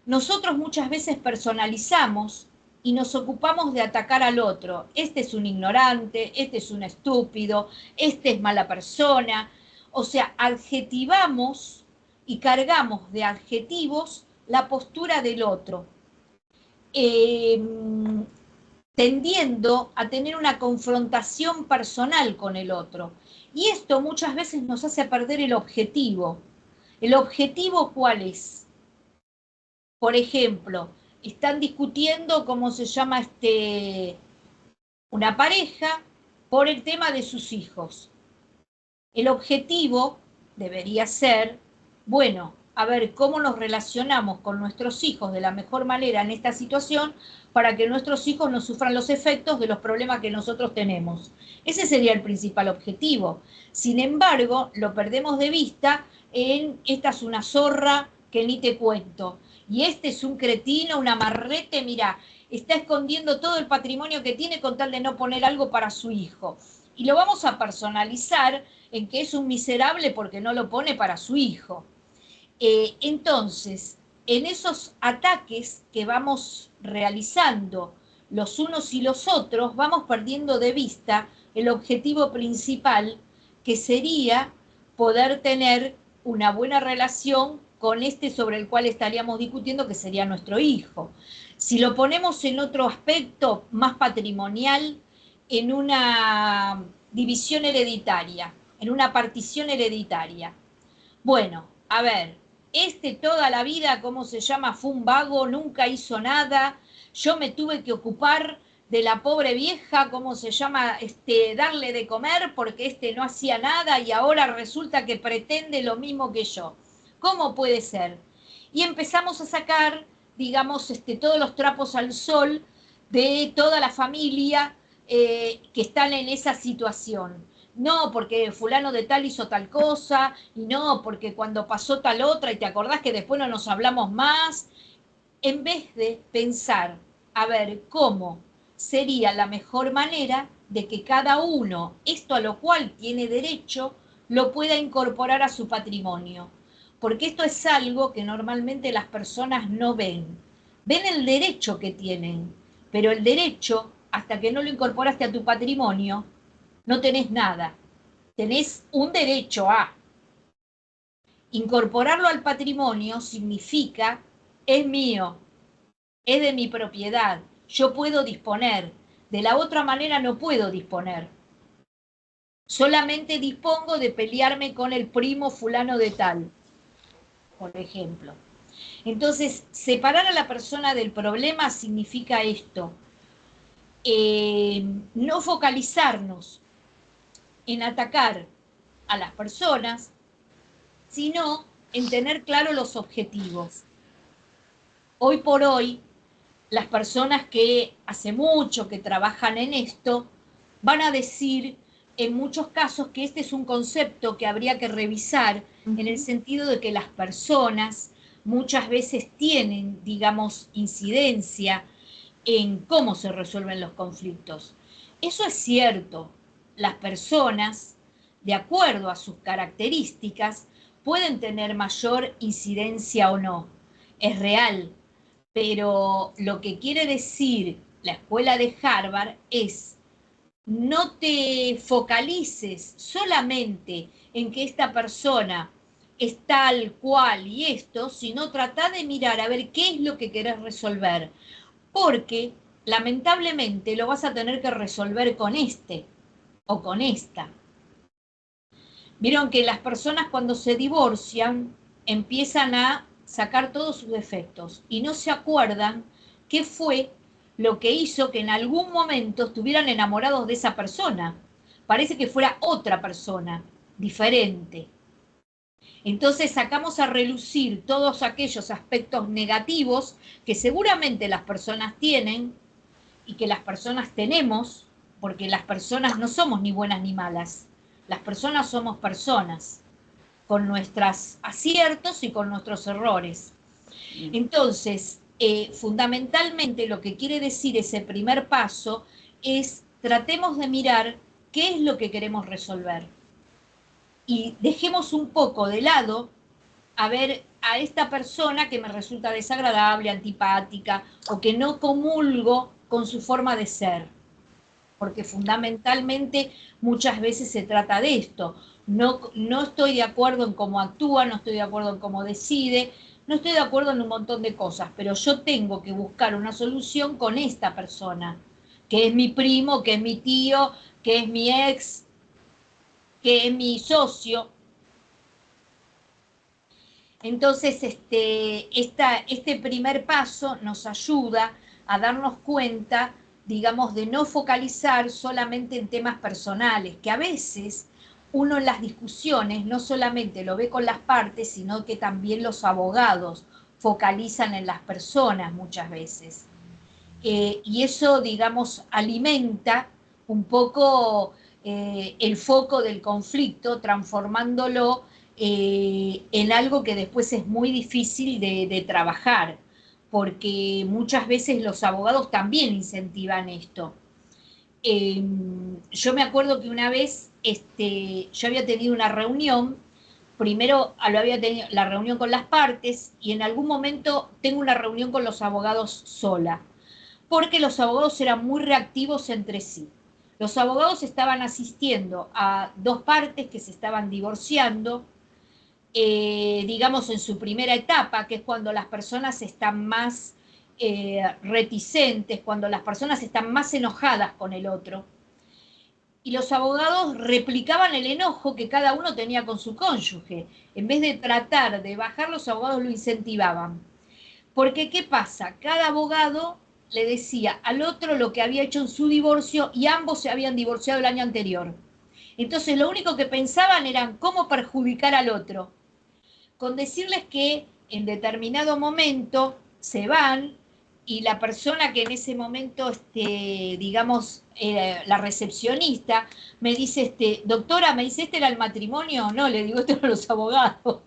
Nosotros muchas veces personalizamos y nos ocupamos de atacar al otro. Este es un ignorante, este es un estúpido, este es mala persona. O sea, adjetivamos y cargamos de adjetivos la postura del otro. Tendiendo a tener una confrontación personal con el otro. Y esto muchas veces nos hace perder el objetivo. ¿El objetivo cuál es? Por ejemplo, están discutiendo cómo se llama una pareja por el tema de sus hijos. El objetivo debería ser, bueno, a ver cómo nos relacionamos con nuestros hijos de la mejor manera en esta situación para que nuestros hijos no sufran los efectos de los problemas que nosotros tenemos. Ese sería el principal objetivo. Sin embargo, lo perdemos de vista en esta es una zorra que ni te cuento, y este es un cretino, un amarrete, mira, está escondiendo todo el patrimonio que tiene con tal de no poner algo para su hijo. Y lo vamos a personalizar en que es un miserable porque no lo pone para su hijo. Entonces, en esos ataques que vamos realizando los unos y los otros, vamos perdiendo de vista el objetivo principal, que sería poder tener una buena relación con este sobre el cual estaríamos discutiendo, que sería nuestro hijo. Si lo ponemos en otro aspecto más patrimonial, en una división hereditaria, en una partición hereditaria. Bueno, a ver, toda la vida, ¿cómo se llama? Fue un vago, nunca hizo nada, yo me tuve que ocupar de la pobre vieja, ¿cómo se llama? Darle de comer porque no hacía nada y ahora resulta que pretende lo mismo que yo. ¿Cómo puede ser? Y empezamos a sacar, digamos, todos los trapos al sol de toda la familia que están en esa situación. No, porque fulano de tal hizo tal cosa, y no, porque cuando pasó tal otra, y te acordás que después no nos hablamos más, en vez de pensar, a ver, cómo sería la mejor manera de que cada uno, esto a lo cual tiene derecho, lo pueda incorporar a su patrimonio. Porque esto es algo que normalmente las personas no ven. Ven el derecho que tienen, pero el derecho, hasta que no lo incorporaste a tu patrimonio, no tenés nada. Tenés un derecho a. Incorporarlo al patrimonio significa, es mío, es de mi propiedad, yo puedo disponer. De la otra manera no puedo disponer. Solamente dispongo de pelearme con el primo fulano de tal, por ejemplo. Entonces, separar a la persona del problema significa esto, no focalizarnos en atacar a las personas, sino en tener claros los objetivos. Hoy por hoy, las personas que hace mucho que trabajan en esto van a decir en muchos casos que este es un concepto que habría que revisar en el sentido de que las personas muchas veces tienen, digamos, incidencia en cómo se resuelven los conflictos. Eso es cierto. Las personas, de acuerdo a sus características, pueden tener mayor incidencia o no. Es real. Pero lo que quiere decir la escuela de Harvard es: no te focalices solamente en que esta persona es tal cual y esto, sino trata de mirar a ver qué es lo que querés resolver. Porque lamentablemente lo vas a tener que resolver con este o con esta. Vieron que las personas cuando se divorcian empiezan a sacar todos sus defectos y no se acuerdan qué fue lo que hizo que en algún momento estuvieran enamorados de esa persona. Parece que fuera otra persona, diferente. Entonces sacamos a relucir todos aquellos aspectos negativos que seguramente las personas tienen y que las personas tenemos, porque las personas no somos ni buenas ni malas. Las personas somos personas, con nuestros aciertos y con nuestros errores. Entonces, fundamentalmente lo que quiere decir ese primer paso es tratemos de mirar qué es lo que queremos resolver. Y dejemos un poco de lado a ver a esta persona que me resulta desagradable, antipática, o que no comulgo con su forma de ser. Porque fundamentalmente muchas veces se trata de esto. No estoy de acuerdo en cómo actúa, no estoy de acuerdo en cómo decide, no estoy de acuerdo en un montón de cosas, pero yo tengo que buscar una solución con esta persona, que es mi primo, que es mi tío, que es mi ex, que es mi socio. Entonces, este primer paso nos ayuda a darnos cuenta, digamos, de no focalizar solamente en temas personales, que a veces uno en las discusiones no solamente lo ve con las partes, sino que también los abogados focalizan en las personas muchas veces. Y eso, digamos, alimenta un poco el foco del conflicto, transformándolo en algo que después es muy difícil de trabajar, porque muchas veces los abogados también incentivan esto. Yo me acuerdo que una vez yo había tenido una reunión, primero lo había tenido la reunión con las partes y en algún momento tengo una reunión con los abogados sola, porque los abogados eran muy reactivos entre sí. Los abogados estaban asistiendo a dos partes que se estaban divorciando, digamos en su primera etapa, que es cuando las personas están más reticentes, cuando las personas están más enojadas con el otro. Y los abogados replicaban el enojo que cada uno tenía con su cónyuge. En vez de tratar de bajar, los abogados lo incentivaban. Porque, ¿qué pasa? Cada abogado le decía al otro lo que había hecho en su divorcio y ambos se habían divorciado el año anterior. Entonces lo único que pensaban era cómo perjudicar al otro. Con decirles que en determinado momento se van y la persona que en ese momento, digamos, era la recepcionista, me dice, doctora, me dice, ¿este era el matrimonio? No, le digo, esto eran los abogados.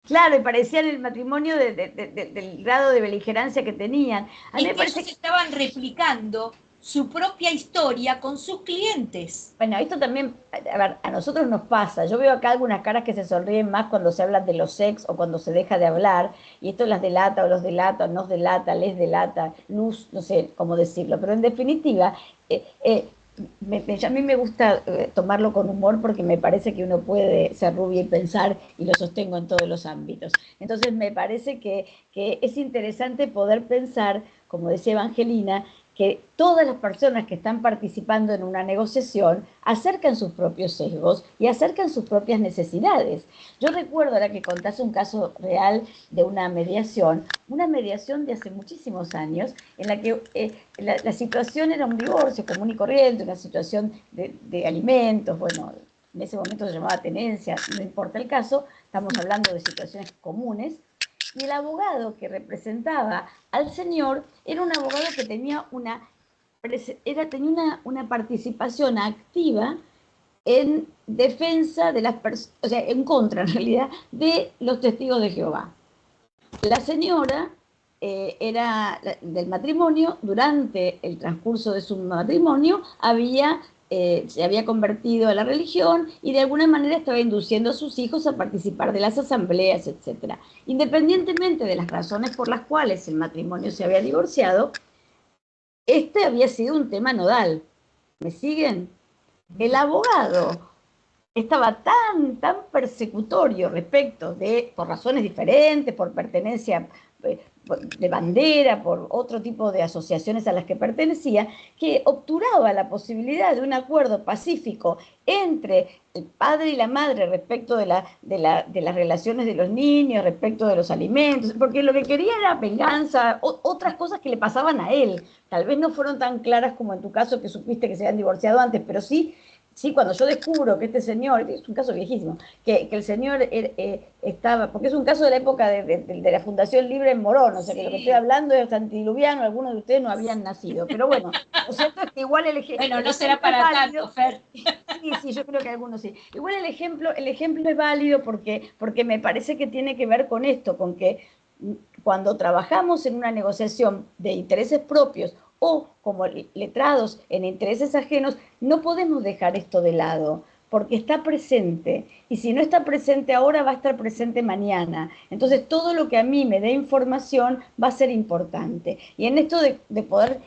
Claro, y parecían el matrimonio del grado de beligerancia que tenían. A mí Y me que parece ellos estaban replicando su propia historia con sus clientes. Bueno, esto también, a ver, a nosotros nos pasa. Yo veo acá algunas caras que se sonríen más cuando se habla de los ex o cuando se deja de hablar, y esto las delata o los delata, nos delata, les delata, luz, no sé cómo decirlo, pero en definitiva, a mí me gusta tomarlo con humor porque me parece que uno puede ser rubia y pensar, y lo sostengo en todos los ámbitos. Entonces me parece que es interesante poder pensar, como decía Evangelina, que todas las personas que están participando en una negociación acercan sus propios sesgos y acercan sus propias necesidades. Yo recuerdo, ahora que contaste un caso real de una mediación de hace muchísimos años, en la que la situación era un divorcio común y corriente, una situación de alimentos, bueno, en ese momento se llamaba tenencia, no importa el caso, estamos hablando de situaciones comunes, y el abogado que representaba al señor era un abogado que tenía una participación activa en defensa de las personas, o sea, en contra en realidad de los testigos de Jehová. La señora era del matrimonio, durante el transcurso de su matrimonio se había convertido a la religión y de alguna manera estaba induciendo a sus hijos a participar de las asambleas, etc. Independientemente de las razones por las cuales el matrimonio se había divorciado, este había sido un tema nodal. ¿Me siguen? El abogado estaba tan persecutorio respecto por razones diferentes, por pertenencia de bandera, por otro tipo de asociaciones a las que pertenecía, que obturaba la posibilidad de un acuerdo pacífico entre el padre y la madre respecto de las relaciones de los niños, respecto de los alimentos, porque lo que quería era venganza, otras cosas que le pasaban a él. Tal vez no fueron tan claras como en tu caso, que supiste que se habían divorciado antes, pero sí, cuando yo descubro que este señor, es un caso viejísimo, que el señor estaba, porque es un caso de la época de la Fundación Libre en Morón, o sea que lo que estoy hablando es antidiluviano, algunos de ustedes no habían nacido, pero bueno, lo cierto es que igual el ejemplo... Bueno, no será para tanto, Fer. Sí, yo creo que algunos sí. Igual el ejemplo es válido porque me parece que tiene que ver con esto, con que cuando trabajamos en una negociación de intereses propios o como letrados en intereses ajenos, no podemos dejar esto de lado, porque está presente, y si no está presente ahora, va a estar presente mañana. Entonces, todo lo que a mí me dé información va a ser importante. Y en esto de poder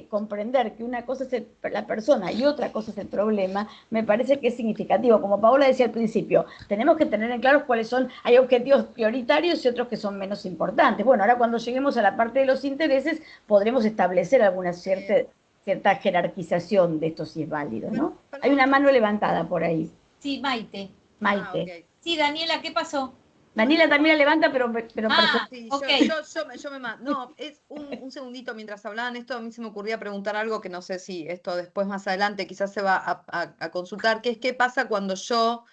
comprender que una cosa es la persona y otra cosa es el problema, me parece que es significativo. Como Paola decía al principio, tenemos que tener en claro cuáles son, hay objetivos prioritarios y otros que son menos importantes. Bueno, ahora cuando lleguemos a la parte de los intereses, podremos establecer alguna cierta jerarquización de esto, si es válido, ¿no? Hay una mano levantada por ahí. Sí, Maite. Okay. Sí, Daniela, ¿qué pasó? Daniela también la levanta, pero sí, okay. yo me mando. No, es un segundito mientras hablaban esto, a mí se me ocurría preguntar algo que no sé si esto después más adelante quizás se va a consultar, que es qué pasa cuando yo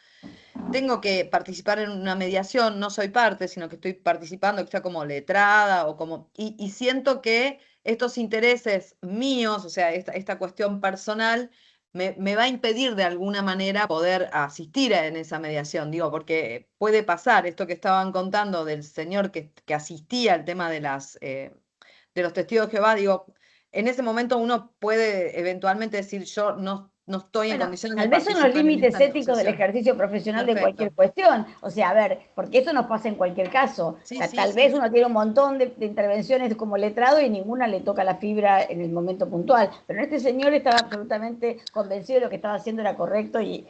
tengo que participar en una mediación, no soy parte, sino que estoy participando, que está como letrada o como, y siento que estos intereses míos, o sea, esta cuestión personal, me va a impedir de alguna manera poder asistir en esa mediación, digo, porque puede pasar esto que estaban contando del señor que asistía al tema de los testigos de Jehová, digo, en ese momento uno puede eventualmente decir, yo no estoy en condiciones de participar. Tal vez son los límites éticos del ejercicio profesional. Perfecto. De cualquier cuestión. O sea, a ver, porque eso nos pasa en cualquier caso. Sí, o sea, tal vez uno tiene un montón de intervenciones como letrado y ninguna le toca la fibra en el momento puntual. Pero este señor estaba absolutamente convencido de lo que estaba haciendo era correcto y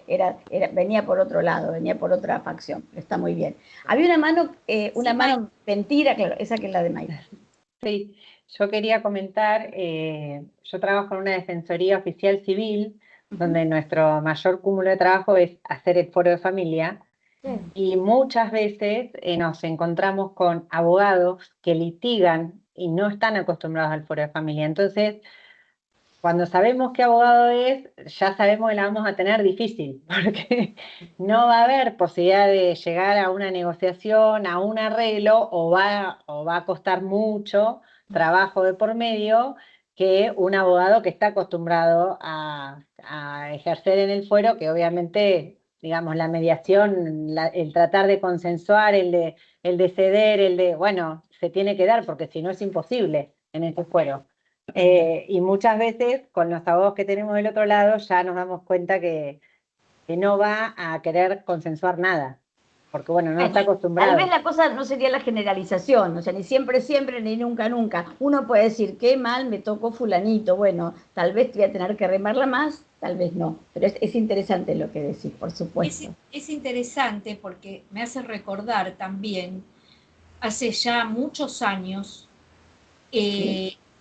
venía por otro lado, venía por otra facción. Está muy bien. Había una mano, mano mentira, claro, esa que es la de Mayra. Sí, yo quería comentar, yo trabajo en una defensoría oficial civil, donde nuestro mayor cúmulo de trabajo es hacer el foro de familia, y muchas veces nos encontramos con abogados que litigan y no están acostumbrados al foro de familia. Entonces, cuando sabemos qué abogado es, ya sabemos que la vamos a tener difícil, porque no va a haber posibilidad de llegar a una negociación, a un arreglo, o va a costar mucho trabajo de por medio que un abogado que está acostumbrado a ejercer en el fuero, que obviamente, digamos, la mediación, el tratar de consensuar, el de ceder, bueno, se tiene que dar, porque si no es imposible en este fuero. Y muchas veces con los abogados que tenemos del otro lado ya nos damos cuenta que no va a querer consensuar nada, porque bueno, no está acostumbrado. Tal vez la cosa no sería la generalización, o sea, ni siempre, ni nunca, nunca. Uno puede decir, qué mal me tocó fulanito, bueno, tal vez voy a tener que remarla más, tal vez no, pero es interesante lo que decís, por supuesto. Es interesante porque me hace recordar también, hace ya muchos años,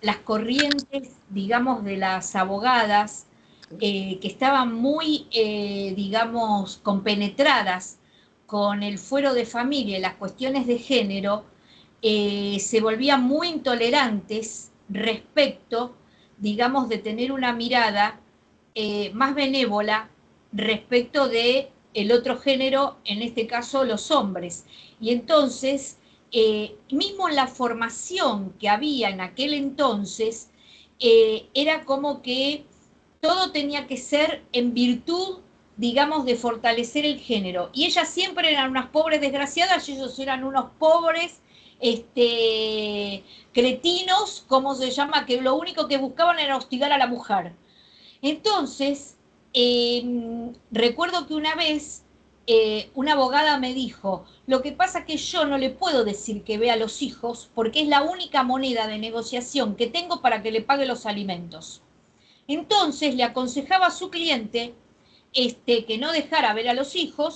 las corrientes, digamos, de las abogadas que estaban muy, digamos, compenetradas con el fuero de familia y las cuestiones de género, se volvían muy intolerantes respecto, digamos, de tener una mirada más benévola respecto de el otro género, en este caso los hombres. Y entonces, mismo en la formación que había en aquel entonces, era como que todo tenía que ser en virtud, digamos, de fortalecer el género. Y ellas siempre eran unas pobres desgraciadas y ellos eran unos pobres cretinos, como se llama, que lo único que buscaban era hostigar a la mujer. Entonces, recuerdo que una vez una abogada me dijo, lo que pasa es que yo no le puedo decir que vea a los hijos porque es la única moneda de negociación que tengo para que le pague los alimentos. Entonces le aconsejaba a su cliente que no dejara ver a los hijos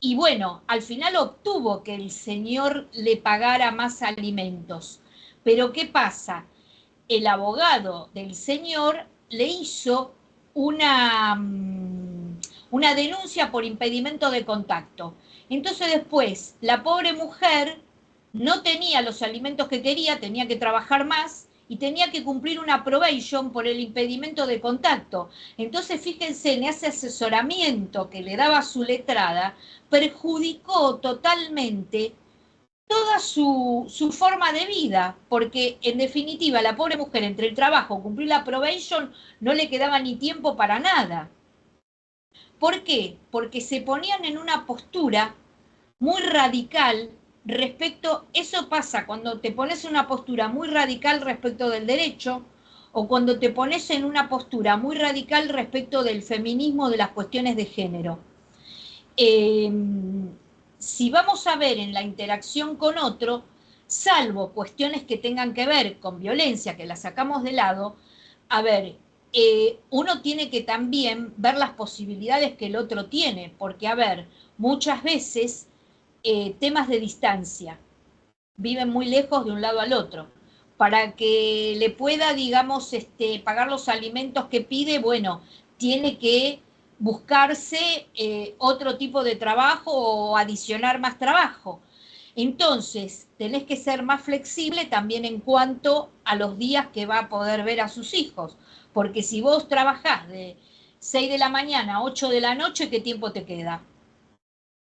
y bueno, al final obtuvo que el señor le pagara más alimentos. Pero ¿qué pasa? El abogado del señor le hizo una denuncia por impedimento de contacto. Entonces después, la pobre mujer no tenía los alimentos que quería, tenía que trabajar más y tenía que cumplir una probation por el impedimento de contacto. Entonces, fíjense, en ese asesoramiento que le daba su letrada, perjudicó totalmente toda su forma de vida, porque en definitiva la pobre mujer entre el trabajo, cumplir la probation, no le quedaba ni tiempo para nada. ¿Por qué? Porque se ponían en una postura muy radical respecto, eso pasa cuando te pones en una postura muy radical respecto del derecho, o cuando te pones en una postura muy radical respecto del feminismo, de las cuestiones de género. Si vamos a ver en la interacción con otro, salvo cuestiones que tengan que ver con violencia, que la sacamos de lado, a ver, uno tiene que también ver las posibilidades que el otro tiene, porque, a ver, muchas veces temas de distancia, viven muy lejos de un lado al otro. Para que le pueda, digamos, pagar los alimentos que pide, bueno, tiene que buscarse otro tipo de trabajo o adicionar más trabajo. Entonces, tenés que ser más flexible también en cuanto a los días que va a poder ver a sus hijos. Porque si vos trabajás de 6 de la mañana a 8 de la noche, ¿qué tiempo te queda?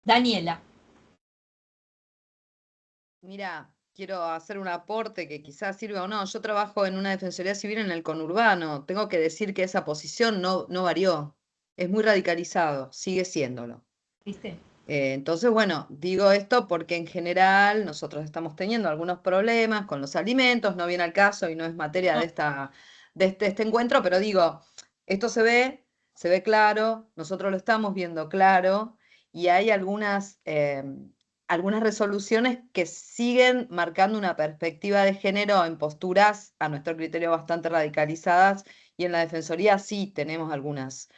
Daniela. Mira, quiero hacer un aporte que quizás sirva o no. Yo trabajo en una defensoría civil en el conurbano. Tengo que decir que esa posición no varió. Es muy radicalizado, sigue siéndolo. ¿Viste? Entonces, bueno, digo esto porque en general nosotros estamos teniendo algunos problemas con los alimentos, no viene al caso y no es materia de este encuentro, pero digo, esto se ve claro, nosotros lo estamos viendo claro y hay algunas resoluciones que siguen marcando una perspectiva de género en posturas, a nuestro criterio, bastante radicalizadas y en la Defensoría sí tenemos algunos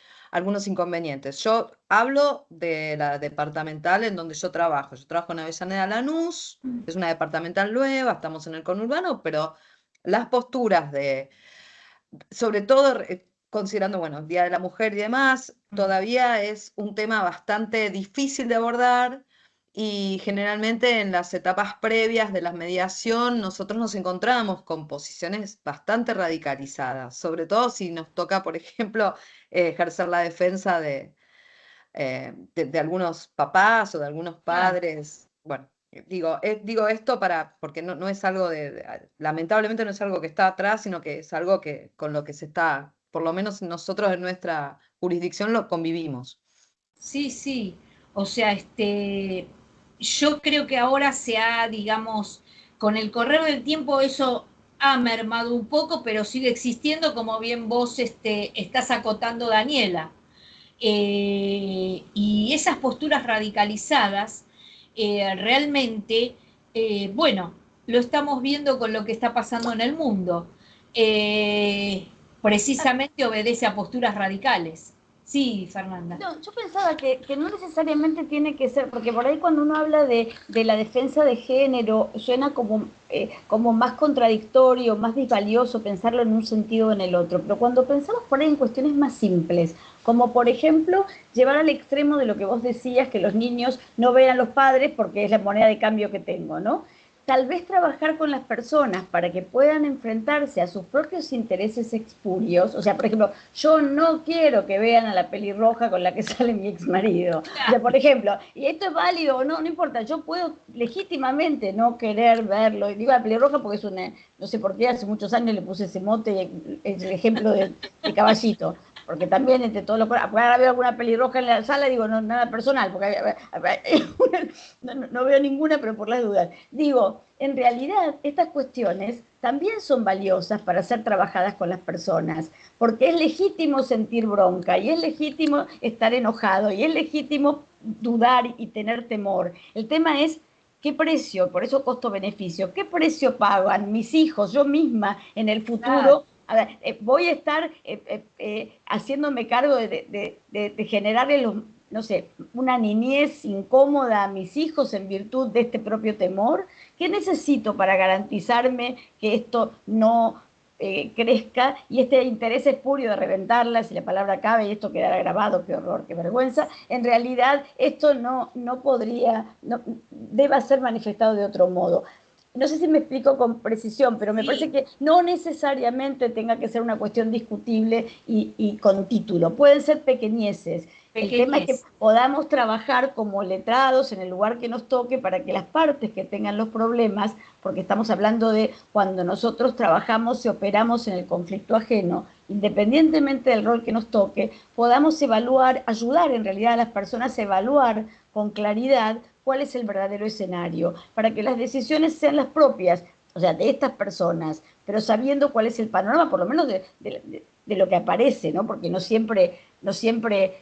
inconvenientes. Yo hablo de la departamental en donde yo trabajo. Yo trabajo en Avellaneda Lanús, es una departamental nueva, estamos en el conurbano, pero las posturas sobre todo considerando, bueno, el Día de la Mujer y demás, todavía es un tema bastante difícil de abordar y generalmente en las etapas previas de la mediación nosotros nos encontramos con posiciones bastante radicalizadas, sobre todo si nos toca, por ejemplo, ejercer la defensa de algunos papás o de algunos padres. Bueno, digo esto porque no es algo lamentablemente no es algo que está atrás, sino que es algo que con lo que se está, por lo menos nosotros en nuestra jurisdicción lo convivimos. Sí, sí. O sea, yo creo que ahora se ha, digamos, con el correr del tiempo eso ha mermado un poco, pero sigue existiendo, como bien vos estás acotando, Daniela. Y esas posturas radicalizadas, realmente, bueno, lo estamos viendo con lo que está pasando en el mundo. Precisamente obedece a posturas radicales. Sí, Fernanda. No, yo pensaba que no necesariamente tiene que ser, porque por ahí cuando uno habla de la defensa de género, suena como más contradictorio, más disvalioso pensarlo en un sentido o en el otro. Pero cuando pensamos por ahí en cuestiones más simples, como por ejemplo llevar al extremo de lo que vos decías, que los niños no vean a los padres porque es la moneda de cambio que tengo, ¿no? Tal vez trabajar con las personas para que puedan enfrentarse a sus propios intereses espurios. O sea, por ejemplo, yo no quiero que vean a la pelirroja con la que sale mi ex marido. O sea, por ejemplo, y esto es válido o no, no importa, yo puedo legítimamente no querer verlo. Y digo la pelirroja porque es una, no sé por qué, hace muchos años le puse ese mote y es el ejemplo de caballito. Porque también entre todos los... Ahora veo alguna pelirroja en la sala y digo, no, nada personal, porque no veo ninguna, pero por las dudas. Digo, en realidad estas cuestiones también son valiosas para ser trabajadas con las personas, porque es legítimo sentir bronca, y es legítimo estar enojado, y es legítimo dudar y tener temor. El tema es qué precio, por eso costo-beneficio, qué precio pagan mis hijos, yo misma en el futuro. Claro. A ver, voy a estar haciéndome cargo de generarle no sé, una niñez incómoda a mis hijos en virtud de este propio temor. ¿Qué necesito para garantizarme que esto no crezca y este interés espurio de reventarla, si la palabra cabe y esto quedara grabado, qué horror, qué vergüenza? En realidad esto no podría, deba ser manifestado de otro modo. No sé si me explico con precisión, pero me parece que no necesariamente tenga que ser una cuestión discutible y con título. Pueden ser pequeñeces. El tema es que podamos trabajar como letrados en el lugar que nos toque para que las partes que tengan los problemas, porque estamos hablando de cuando nosotros trabajamos y operamos en el conflicto ajeno, independientemente del rol que nos toque, podamos evaluar, ayudar en realidad a las personas a evaluar con claridad cuál es el verdadero escenario, para que las decisiones sean las propias, o sea, de estas personas, pero sabiendo cuál es el panorama, por lo menos de lo que aparece, ¿no? Porque no siempre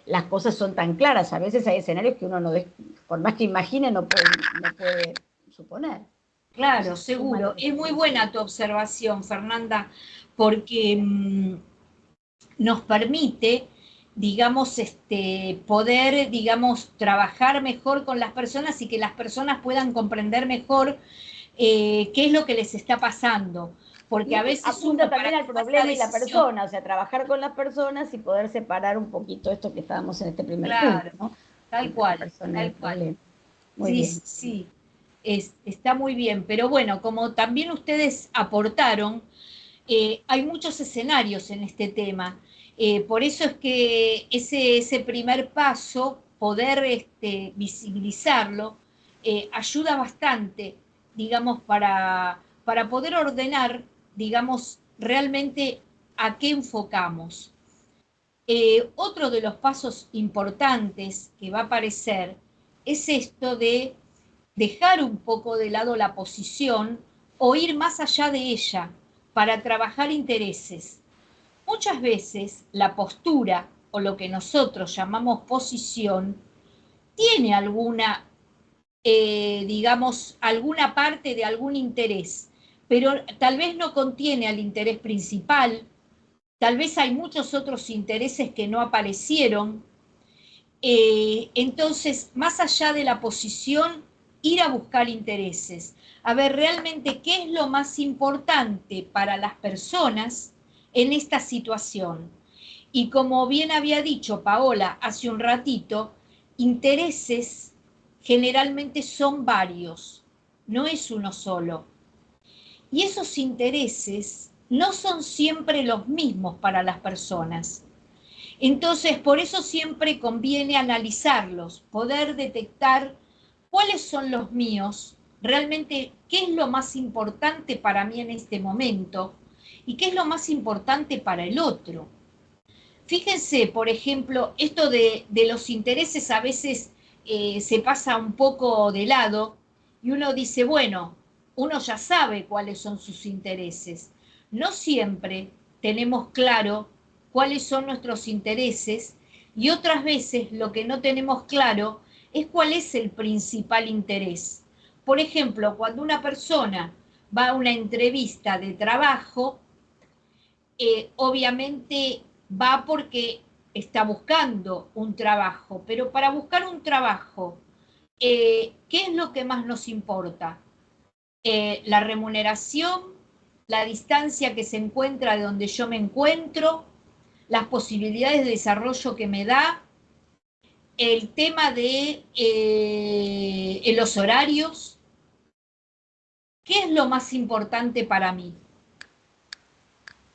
las cosas son tan claras, a veces hay escenarios que uno no, por más que imagine, no puede suponer. Claro, seguro. Es muy buena tu observación, Fernanda, porque nos permite, digamos, poder, digamos, trabajar mejor con las personas y que las personas puedan comprender mejor qué es lo que les está pasando. Porque a veces apunta también al problema y la persona, o sea, trabajar con las personas y poder separar un poquito esto que estábamos en este primer punto, ¿no? Tal cual, tal cual. Muy bien. Sí, está muy bien, pero bueno, como también ustedes aportaron, hay muchos escenarios en este tema. Por eso es que ese primer paso, poder visibilizarlo, ayuda bastante, digamos, para poder ordenar, digamos, realmente a qué enfocamos. Otro de los pasos importantes que va a aparecer es esto de dejar un poco de lado la posición o ir más allá de ella para trabajar intereses. Muchas veces la postura o lo que nosotros llamamos posición tiene alguna, digamos, alguna parte de algún interés, pero tal vez no contiene al interés principal, tal vez hay muchos otros intereses que no aparecieron. Entonces, más allá de la posición, ir a buscar intereses, a ver realmente qué es lo más importante para las personas en esta situación. Y como bien había dicho Paola hace un ratito, intereses generalmente son varios, no es uno solo. Y esos intereses no son siempre los mismos para las personas. Entonces, por eso siempre conviene analizarlos, poder detectar cuáles son los míos, realmente qué es lo más importante para mí en este momento y qué es lo más importante para el otro. Fíjense, por ejemplo, esto de los intereses a veces se pasa un poco de lado y uno dice, bueno, uno ya sabe cuáles son sus intereses. No siempre tenemos claro cuáles son nuestros intereses y otras veces lo que no tenemos claro es cuál es el principal interés. Por ejemplo, cuando una persona va a una entrevista de trabajo, obviamente va porque está buscando un trabajo, pero para buscar un trabajo, ¿qué es lo que más nos importa? La remuneración, la distancia que se encuentra de donde yo me encuentro, las posibilidades de desarrollo que me da, el tema de los horarios. ¿Qué es lo más importante para mí?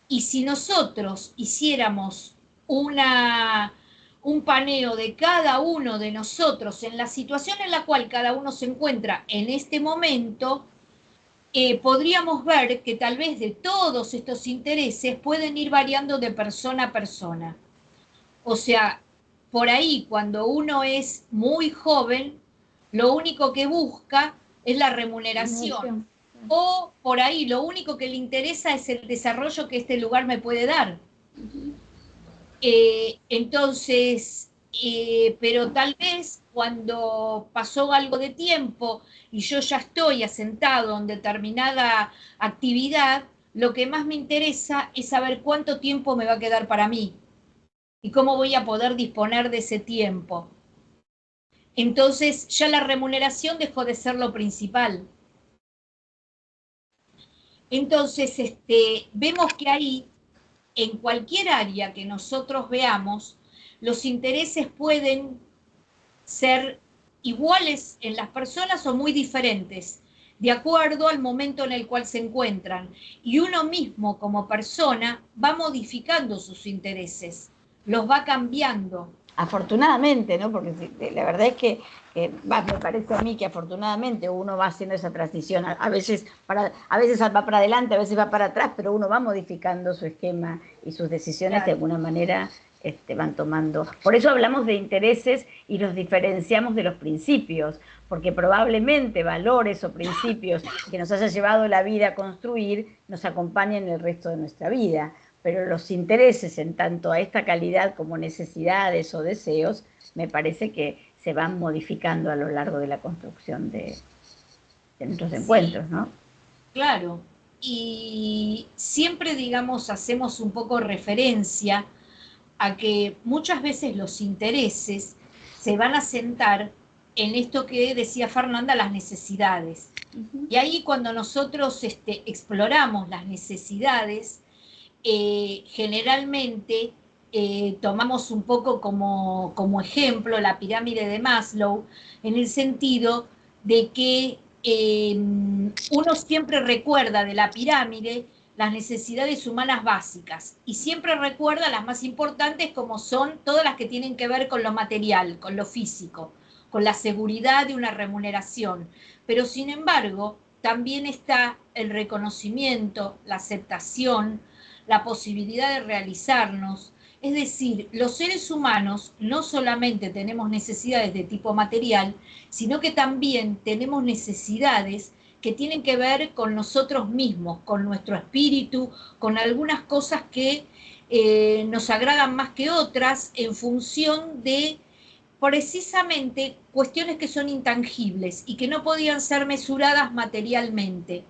Y si nosotros hiciéramos un paneo de cada uno de nosotros en la situación en la cual cada uno se encuentra en este momento, podríamos ver que tal vez de todos estos intereses pueden ir variando de persona a persona. O sea, por ahí cuando uno es muy joven, lo único que busca es la remuneración. O por ahí lo único que le interesa es el desarrollo que este lugar me puede dar. Entonces, pero tal vez cuando pasó algo de tiempo y yo ya estoy asentado en determinada actividad, lo que más me interesa es saber cuánto tiempo me va a quedar para mí y cómo voy a poder disponer de ese tiempo. Entonces ya la remuneración dejó de ser lo principal. Entonces vemos que ahí, en cualquier área que nosotros veamos, los intereses pueden ser iguales en las personas o muy diferentes, de acuerdo al momento en el cual se encuentran. Y uno mismo como persona va modificando sus intereses, los va cambiando. Afortunadamente, ¿no? Porque la verdad es que me parece a mí que afortunadamente uno va haciendo esa transición, a veces va para adelante, a veces va para atrás, pero uno va modificando su esquema y sus decisiones de alguna manera van tomando. Por eso hablamos de intereses y los diferenciamos de los principios, porque probablemente valores o principios que nos haya llevado la vida a construir nos acompañan el resto de nuestra vida. Pero los intereses en tanto a esta calidad como necesidades o deseos, me parece que se van modificando a lo largo de la construcción de nuestros encuentros, ¿no? Claro, y siempre, digamos, hacemos un poco referencia a que muchas veces los intereses se van a sentar en esto que decía Fernanda, las necesidades. Y ahí cuando nosotros exploramos las necesidades, generalmente tomamos un poco como ejemplo la pirámide de Maslow, en el sentido de que uno siempre recuerda de la pirámide las necesidades humanas básicas y siempre recuerda las más importantes como son todas las que tienen que ver con lo material, con lo físico, con la seguridad de una remuneración. Pero sin embargo, también está el reconocimiento, la aceptación, la posibilidad de realizarnos. Es decir, los seres humanos no solamente tenemos necesidades de tipo material, sino que también tenemos necesidades que tienen que ver con nosotros mismos, con nuestro espíritu, con algunas cosas que nos agradan más que otras en función de precisamente cuestiones que son intangibles y que no podían ser mesuradas materialmente.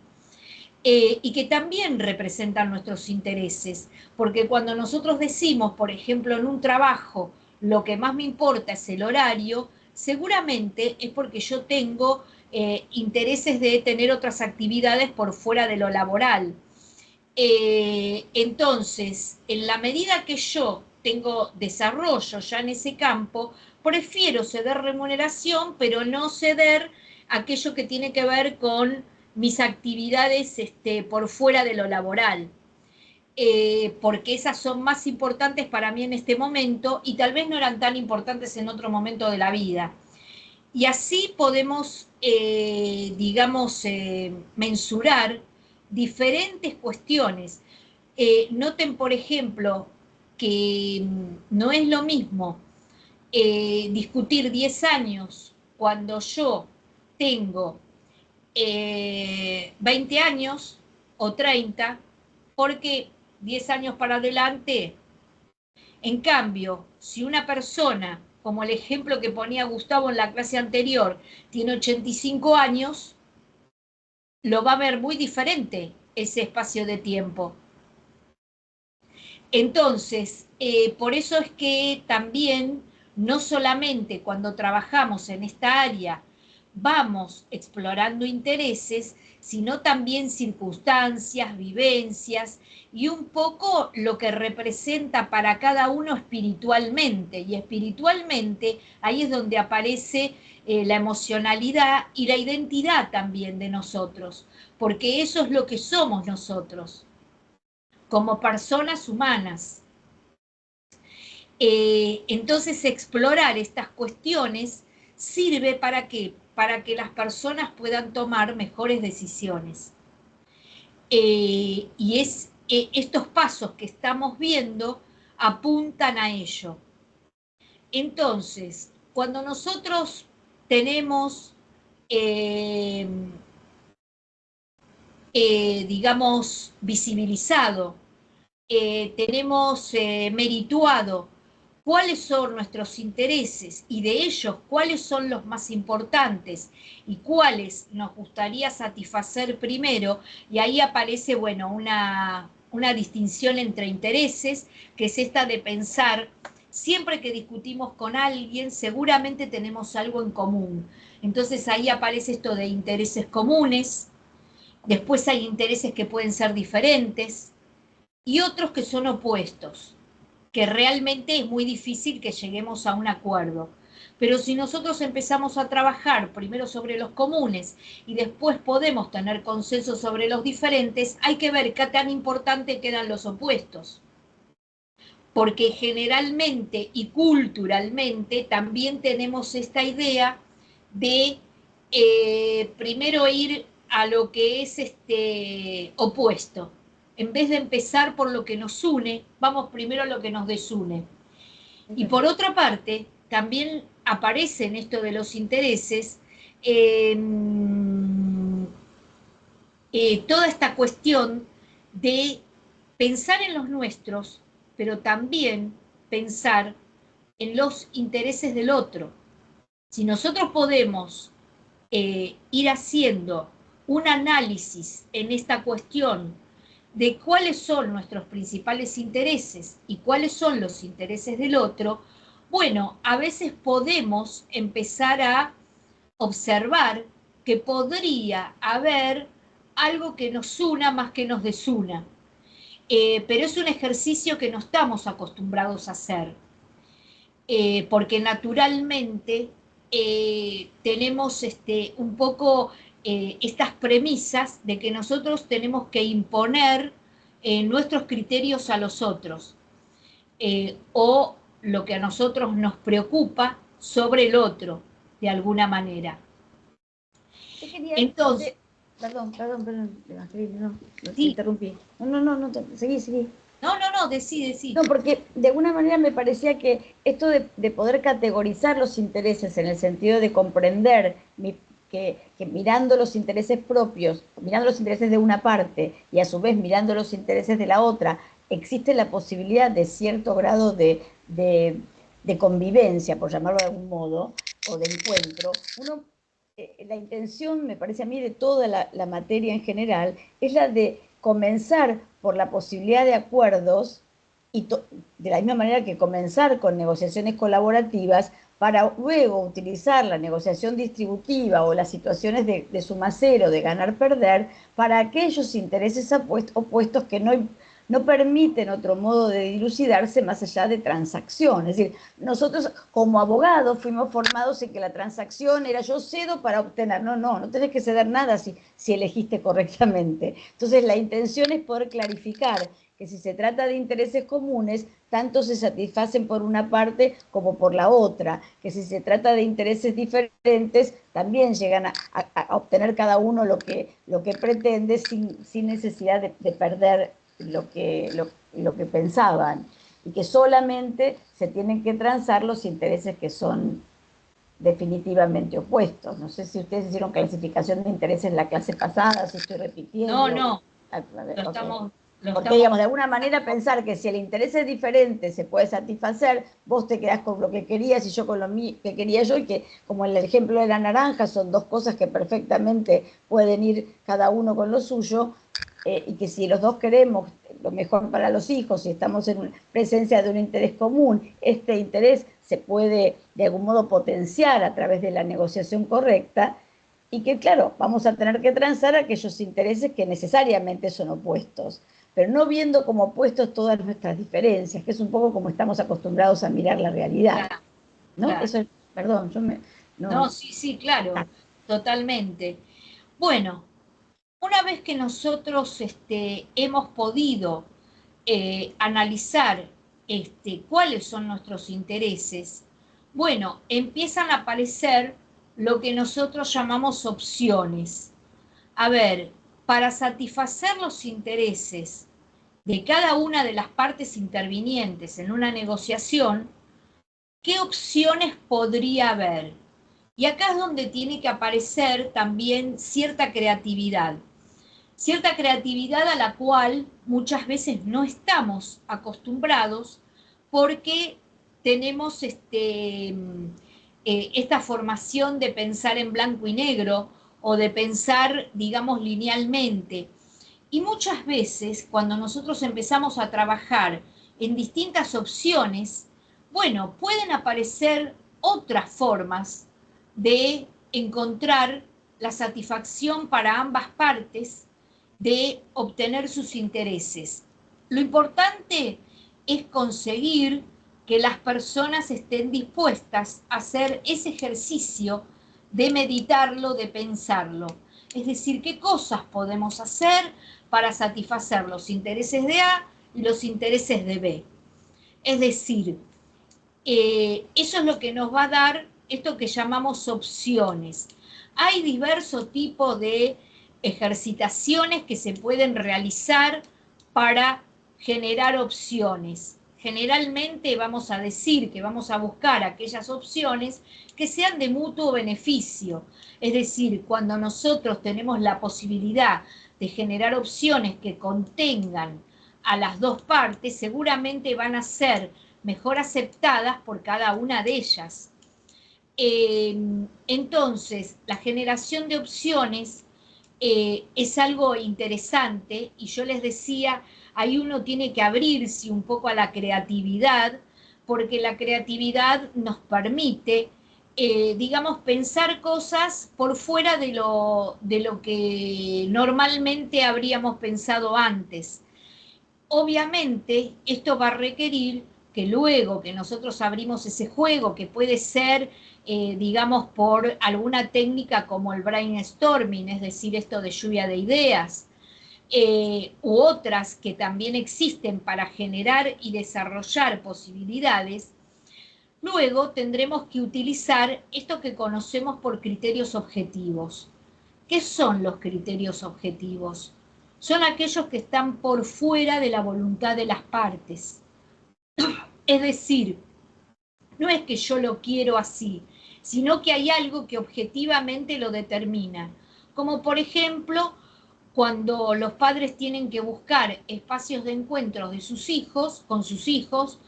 Y que también representan nuestros intereses, porque cuando nosotros decimos, por ejemplo, en un trabajo, lo que más me importa es el horario, seguramente es porque yo tengo intereses de tener otras actividades por fuera de lo laboral. Entonces, en la medida que yo tengo desarrollo ya en ese campo, prefiero ceder remuneración, pero no ceder aquello que tiene que ver con mis actividades por fuera de lo laboral, porque esas son más importantes para mí en este momento y tal vez no eran tan importantes en otro momento de la vida. Y así podemos, digamos, mensurar diferentes cuestiones. Noten, por ejemplo, que no es lo mismo discutir 10 años cuando yo tengo 20 años o 30, porque 10 años para adelante. En cambio, si una persona, como el ejemplo que ponía Gustavo en la clase anterior, tiene 85 años, lo va a ver muy diferente ese espacio de tiempo. Entonces, por eso es que también, no solamente cuando trabajamos en esta área vamos explorando intereses, sino también circunstancias, vivencias y un poco lo que representa para cada uno espiritualmente. Y espiritualmente ahí es donde aparece la emocionalidad y la identidad también de nosotros, porque eso es lo que somos nosotros, como personas humanas. Entonces, explorar estas cuestiones sirve para ¿qué? Para que las personas puedan tomar mejores decisiones. Estos pasos que estamos viendo apuntan a ello. Entonces, cuando nosotros tenemos, digamos, visibilizado, tenemos merituado cuáles son nuestros intereses y de ellos cuáles son los más importantes y cuáles nos gustaría satisfacer primero, y ahí aparece, bueno, una distinción entre intereses, que es esta de pensar, siempre que discutimos con alguien, seguramente tenemos algo en común. Entonces ahí aparece esto de intereses comunes, después hay intereses que pueden ser diferentes y otros que son opuestos, que realmente es muy difícil que lleguemos a un acuerdo. Pero si nosotros empezamos a trabajar primero sobre los comunes y después podemos tener consenso sobre los diferentes, hay que ver qué tan importante quedan los opuestos. Porque generalmente y culturalmente también tenemos esta idea de primero ir a lo que es opuesto. En vez de empezar por lo que nos une, vamos primero a lo que nos desune. Y por otra parte, también aparece en esto de los intereses toda esta cuestión de pensar en los nuestros, pero también pensar en los intereses del otro. Si nosotros podemos ir haciendo un análisis en esta cuestión de cuáles son nuestros principales intereses y cuáles son los intereses del otro, bueno, a veces podemos empezar a observar que podría haber algo que nos una más que nos desuna. Pero es un ejercicio que no estamos acostumbrados a hacer, porque naturalmente tenemos un poco estas premisas de que nosotros tenemos que imponer nuestros criterios a los otros, o lo que a nosotros nos preocupa sobre el otro, de alguna manera. Entonces, perdón, Evangelina, no, te sí. interrumpí. No, seguí. No, decí. No, porque de alguna manera me parecía que esto de poder categorizar los intereses en el sentido de comprender que mirando los intereses propios, mirando los intereses de una parte y a su vez mirando los intereses de la otra, existe la posibilidad de cierto grado de convivencia, por llamarlo de algún modo, o de encuentro. La intención, me parece a mí, de toda la materia en general, es la de comenzar por la posibilidad de acuerdos, y de la misma manera que comenzar con negociaciones colaborativas, para luego utilizar la negociación distributiva o las situaciones de suma cero, de ganar-perder, para aquellos intereses opuestos que no permiten otro modo de dilucidarse más allá de transacción. Es decir, nosotros como abogados fuimos formados en que la transacción era yo cedo para obtener. No tenés que ceder nada si elegiste correctamente. Entonces la intención es poder clarificar que si se trata de intereses comunes, tanto se satisfacen por una parte como por la otra, que si se trata de intereses diferentes, también llegan a obtener cada uno lo que pretende sin necesidad de perder lo que pensaban, y que solamente se tienen que transar los intereses que son definitivamente opuestos. No sé si ustedes hicieron clasificación de intereses en la clase pasada, si estoy repitiendo. No. Porque, digamos, de alguna manera pensar que si el interés es diferente se puede satisfacer, vos te quedás con lo que querías y yo con lo que quería yo, y que, como en el ejemplo de la naranja, son dos cosas que perfectamente pueden ir cada uno con lo suyo, y que si los dos queremos lo mejor para los hijos, si estamos en presencia de un interés común, este interés se puede de algún modo potenciar a través de la negociación correcta, y que claro, vamos a tener que transar aquellos intereses que necesariamente son opuestos, pero no viendo como opuestos todas nuestras diferencias, que es un poco como estamos acostumbrados a mirar la realidad, Claro, ¿no? claro. Eso, perdón, yo me... No, sí, claro, totalmente. Bueno, una vez que nosotros hemos podido analizar cuáles son nuestros intereses, bueno, empiezan a aparecer lo que nosotros llamamos opciones. A ver, para satisfacer los intereses de cada una de las partes intervinientes en una negociación, ¿qué opciones podría haber? Y acá es donde tiene que aparecer también cierta creatividad a la cual muchas veces no estamos acostumbrados porque tenemos esta formación de pensar en blanco y negro o de pensar, digamos, linealmente. Y muchas veces cuando nosotros empezamos a trabajar en distintas opciones, bueno, pueden aparecer otras formas de encontrar la satisfacción para ambas partes de obtener sus intereses. Lo importante es conseguir que las personas estén dispuestas a hacer ese ejercicio de meditarlo, de pensarlo. Es decir, qué cosas podemos hacer para satisfacer los intereses de A y los intereses de B. Es decir, eso es lo que nos va a dar esto que llamamos opciones. Hay diversos tipos de ejercitaciones que se pueden realizar para generar opciones. Generalmente vamos a decir que vamos a buscar aquellas opciones que sean de mutuo beneficio. Es decir, cuando nosotros tenemos la posibilidad de generar opciones que contengan a las dos partes, seguramente van a ser mejor aceptadas por cada una de ellas. Entonces, la generación de opciones es algo interesante y yo les decía, ahí uno tiene que abrirse un poco a la creatividad, porque la creatividad nos permite, digamos, pensar cosas por fuera de lo que normalmente habríamos pensado antes. Obviamente, esto va a requerir que luego que nosotros abrimos ese juego, que puede ser, digamos, por alguna técnica como el brainstorming, es decir, esto de lluvia de ideas, u otras que también existen para generar y desarrollar posibilidades, luego tendremos que utilizar esto que conocemos por criterios objetivos. ¿Qué son los criterios objetivos? Son aquellos que están por fuera de la voluntad de las partes. Es decir, no es que yo lo quiero así, sino que hay algo que objetivamente lo determina. Como por ejemplo, cuando los padres tienen que buscar espacios de encuentro de sus hijos, con sus hijos,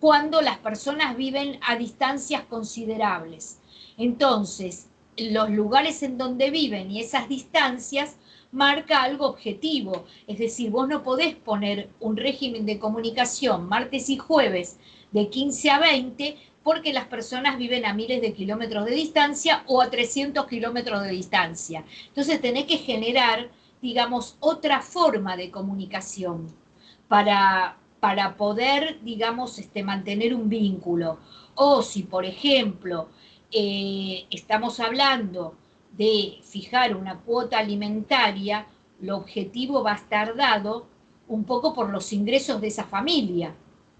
cuando las personas viven a distancias considerables. Entonces, los lugares en donde viven y esas distancias marca algo objetivo, es decir, vos no podés poner un régimen de comunicación martes y jueves de 15 a 20 porque las personas viven a miles de kilómetros de distancia o a 300 kilómetros de distancia. Entonces tenés que generar, digamos, otra forma de comunicación para poder, digamos, mantener un vínculo. O si, por ejemplo, estamos hablando de fijar una cuota alimentaria, lo objetivo va a estar dado un poco por los ingresos de esa familia.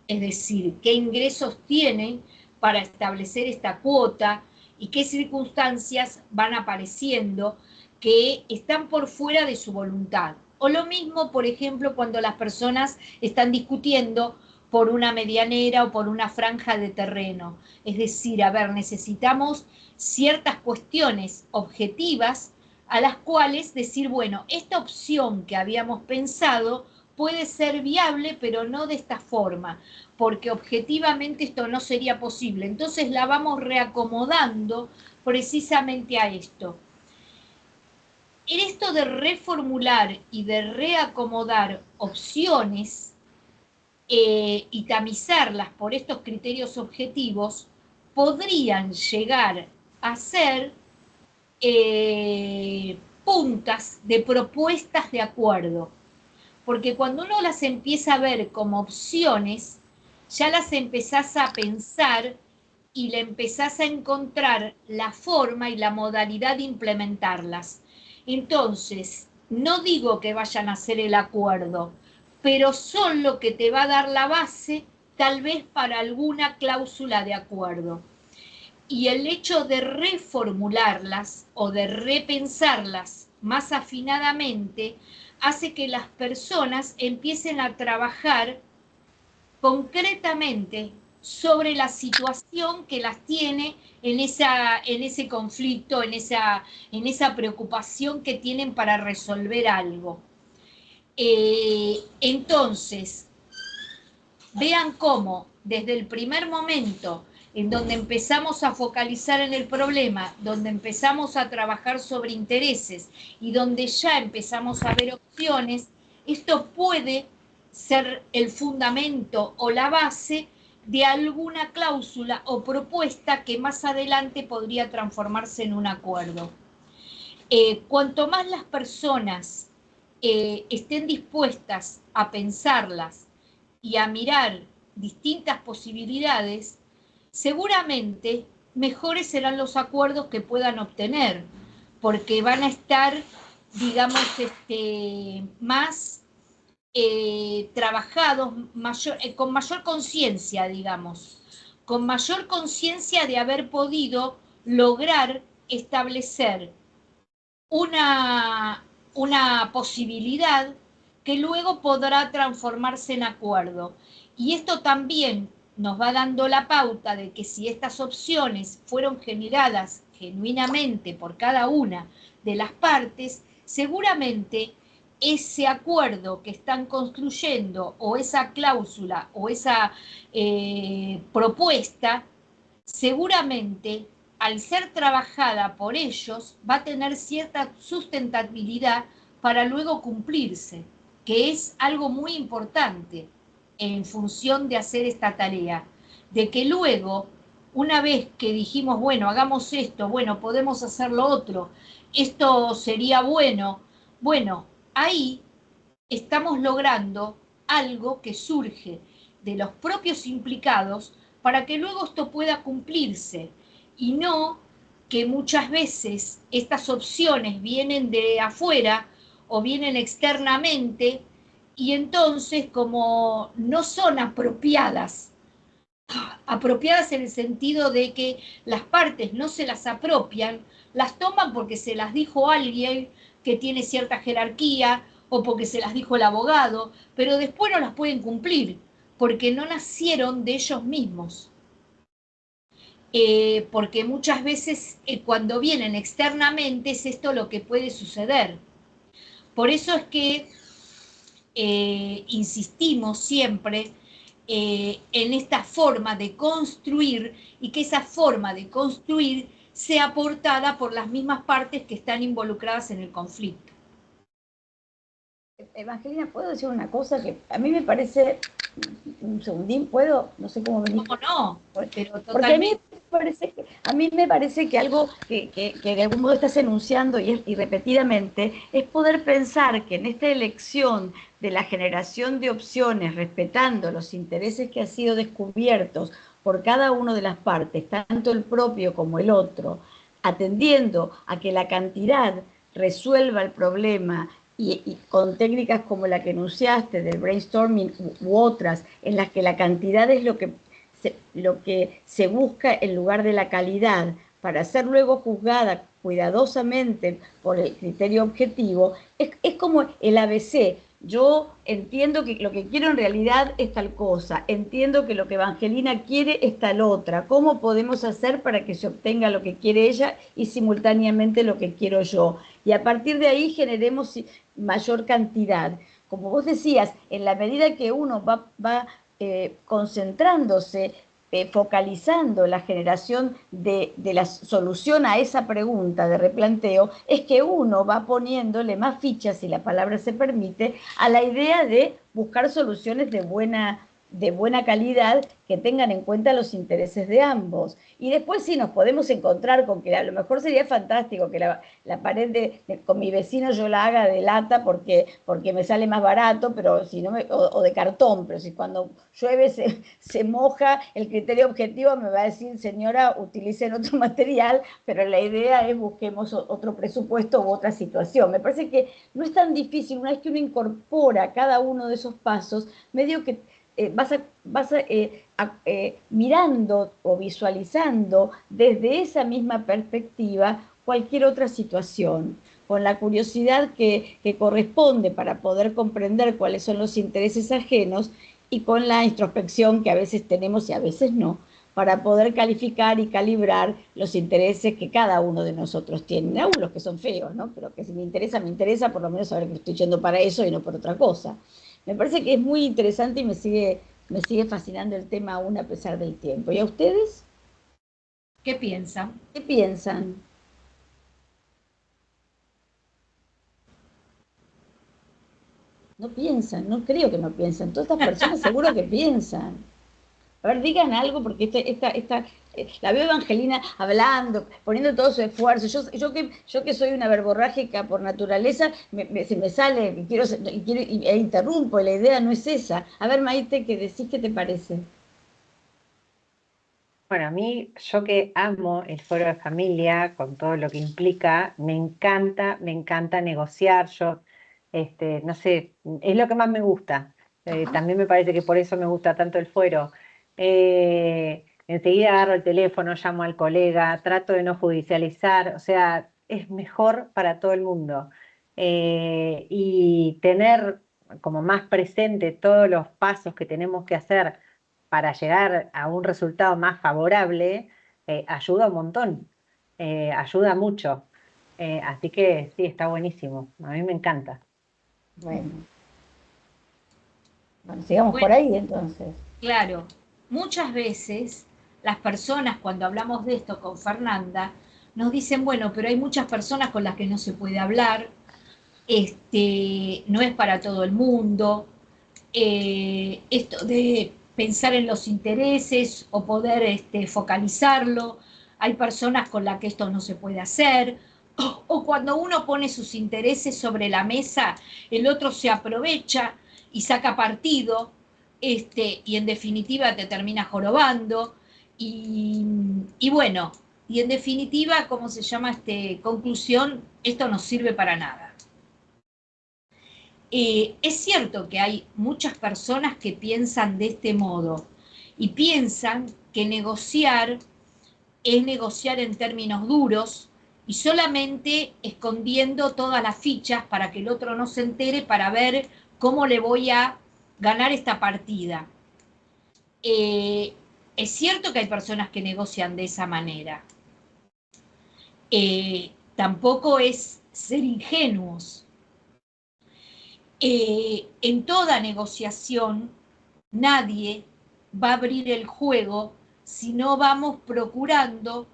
Es decir, qué ingresos tienen para establecer esta cuota y qué circunstancias van apareciendo que están por fuera de su voluntad. O lo mismo, por ejemplo, cuando las personas están discutiendo por una medianera o por una franja de terreno. Es decir, a ver, necesitamos ciertas cuestiones objetivas a las cuales decir, bueno, esta opción que habíamos pensado puede ser viable, pero no de esta forma, porque objetivamente esto no sería posible. Entonces la vamos reacomodando precisamente a esto. en esto de reformular y de reacomodar opciones y tamizarlas por estos criterios objetivos, podrían llegar a ser puntas de propuestas de acuerdo. Porque cuando uno las empieza a ver como opciones, ya las empezás a pensar y le empezás a encontrar la forma y la modalidad de implementarlas. Entonces, no digo que vayan a hacer el acuerdo, pero son lo que te va a dar la base, tal vez para alguna cláusula de acuerdo. Y el hecho de reformularlas o de repensarlas más afinadamente hace que las personas empiecen a trabajar concretamente sobre la situación que las tiene en ese conflicto, en esa preocupación que tienen para resolver algo. Entonces, vean cómo desde el primer momento en donde empezamos a focalizar en el problema, donde empezamos a trabajar sobre intereses y donde ya empezamos a ver opciones, esto puede ser el fundamento o la base de alguna cláusula o propuesta que más adelante podría transformarse en un acuerdo. Cuanto más las personas estén dispuestas a pensarlas y a mirar distintas posibilidades, seguramente mejores serán los acuerdos que puedan obtener, porque van a estar, digamos, más trabajados, con mayor conciencia, digamos, con mayor conciencia de haber podido lograr establecer una posibilidad que luego podrá transformarse en acuerdo. Y esto también nos va dando la pauta de que si estas opciones fueron generadas genuinamente por cada una de las partes, seguramente ese acuerdo que están construyendo o esa cláusula o esa propuesta, seguramente al ser trabajada por ellos va a tener cierta sustentabilidad para luego cumplirse, que es algo muy importante en función de hacer esta tarea, de que luego, una vez que dijimos, bueno, hagamos esto, bueno, podemos hacer lo otro, esto sería bueno, ahí estamos logrando algo que surge de los propios implicados para que luego esto pueda cumplirse y no que muchas veces estas opciones vienen de afuera o vienen externamente y entonces como no son apropiadas en el sentido de que las partes no se las apropian, las toman porque se las dijo alguien que tiene cierta jerarquía o porque se las dijo el abogado, pero después no las pueden cumplir porque no nacieron de ellos mismos. Porque muchas veces cuando vienen externamente es esto lo que puede suceder. Por eso es que insistimos siempre en esta forma de construir y que esa forma de construir sea aportada por las mismas partes que están involucradas en el conflicto. Evangelina, ¿puedo decir una cosa que a mí me parece, un segundín, ¿puedo? No sé cómo venir. ¿Cómo no? Pero porque a mí me parece que algo que de algún modo estás enunciando y repetidamente es poder pensar que en esta elección de la generación de opciones, respetando los intereses que han sido descubiertos por cada una de las partes, tanto el propio como el otro, atendiendo a que la cantidad resuelva el problema y con técnicas como la que enunciaste del brainstorming u otras, en las que la cantidad es lo que se busca en lugar de la calidad, para ser luego juzgada cuidadosamente por el criterio objetivo, es como el ABC. Yo entiendo que lo que quiero en realidad es tal cosa, entiendo que lo que Evangelina quiere es tal otra. ¿Cómo podemos hacer para que se obtenga lo que quiere ella y simultáneamente lo que quiero yo? Y a partir de ahí generemos mayor cantidad. Como vos decías, en la medida que uno va concentrándose focalizando la generación de la solución a esa pregunta de replanteo, es que uno va poniéndole más fichas, si la palabra se permite, a la idea de buscar soluciones de buena calidad que tengan en cuenta los intereses de ambos. Y después sí nos podemos encontrar con que a lo mejor sería fantástico que la pared con mi vecino yo la haga de lata porque me sale más barato, pero si no o de cartón, pero si cuando llueve se moja, el criterio objetivo me va a decir, señora, utilicen otro material, pero la idea es busquemos otro presupuesto u otra situación. Me parece que no es tan difícil, una vez que uno incorpora cada uno de esos pasos, medio que vas mirando o visualizando desde esa misma perspectiva cualquier otra situación, con la curiosidad que corresponde para poder comprender cuáles son los intereses ajenos y con la introspección que a veces tenemos y a veces no, para poder calificar y calibrar los intereses que cada uno de nosotros tiene. Aún los que son feos, ¿no? Pero que si me interesa, por lo menos saber que estoy yendo para eso y no por otra cosa. Me parece que es muy interesante y me sigue fascinando el tema aún a pesar del tiempo. ¿Y a ustedes? ¿Qué piensan? ¿Qué piensan? No piensan, no creo que no piensan. Todas estas personas seguro que piensan. A ver, digan algo, porque la veo Evangelina hablando, poniendo todo su esfuerzo. Yo que soy una verborrágica por naturaleza, se me sale, e interrumpo, y la idea no es esa. A ver, Maite, ¿qué decís? ¿Qué te parece? Bueno, a mí, yo que amo el foro de familia, con todo lo que implica, me encanta negociar. Yo, no sé, es lo que más me gusta. También me parece que por eso me gusta tanto el fuero. Enseguida agarro el teléfono, llamo al colega, trato de no judicializar, o sea, es mejor para todo el mundo. Y tener como más presente todos los pasos que tenemos que hacer para llegar a un resultado más favorable, ayuda un montón, ayuda mucho. Así que sí, está buenísimo, a mí me encanta. Bueno, sigamos por ahí entonces. Claro, muchas veces las personas, cuando hablamos de esto con Fernanda, nos dicen, bueno, pero hay muchas personas con las que no se puede hablar, no es para todo el mundo, esto de pensar en los intereses o poder focalizarlo, hay personas con las que esto no se puede hacer, o cuando uno pone sus intereses sobre la mesa, el otro se aprovecha y saca partido, y en definitiva te termina jorobando, y bueno, y en definitiva, ¿cómo se llama? Conclusión, esto no sirve para nada. Es cierto que hay muchas personas que piensan de este modo y piensan que negociar es negociar en términos duros y solamente escondiendo todas las fichas para que el otro no se entere para ver cómo le voy a ganar esta partida. Es cierto que hay personas que negocian de esa manera. Tampoco es ser ingenuos. En toda negociación nadie va a abrir el juego si no vamos procurando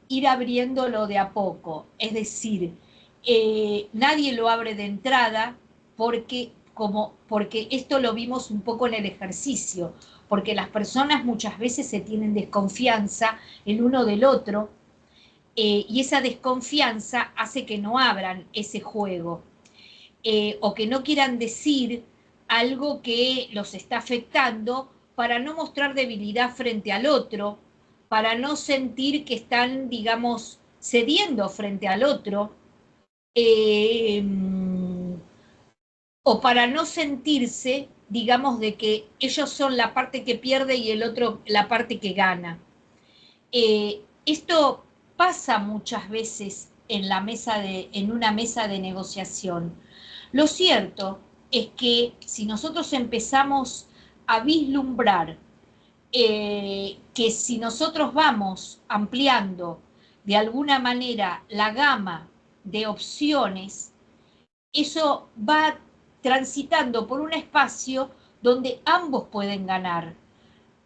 ir abriéndolo de a poco. Es decir, nadie lo abre de entrada porque esto lo vimos un poco en el ejercicio, porque las personas muchas veces se tienen desconfianza el uno del otro, y esa desconfianza hace que no abran ese juego. O que no quieran decir algo que los está afectando para no mostrar debilidad frente al otro, para no sentir que están, digamos, cediendo frente al otro, o para no sentirse, digamos, de que ellos son la parte que pierde y el otro la parte que gana. Esto pasa muchas veces en una mesa de negociación. Lo cierto es que si nosotros empezamos a vislumbrar que si nosotros vamos ampliando de alguna manera la gama de opciones, eso va transitando por un espacio donde ambos pueden ganar.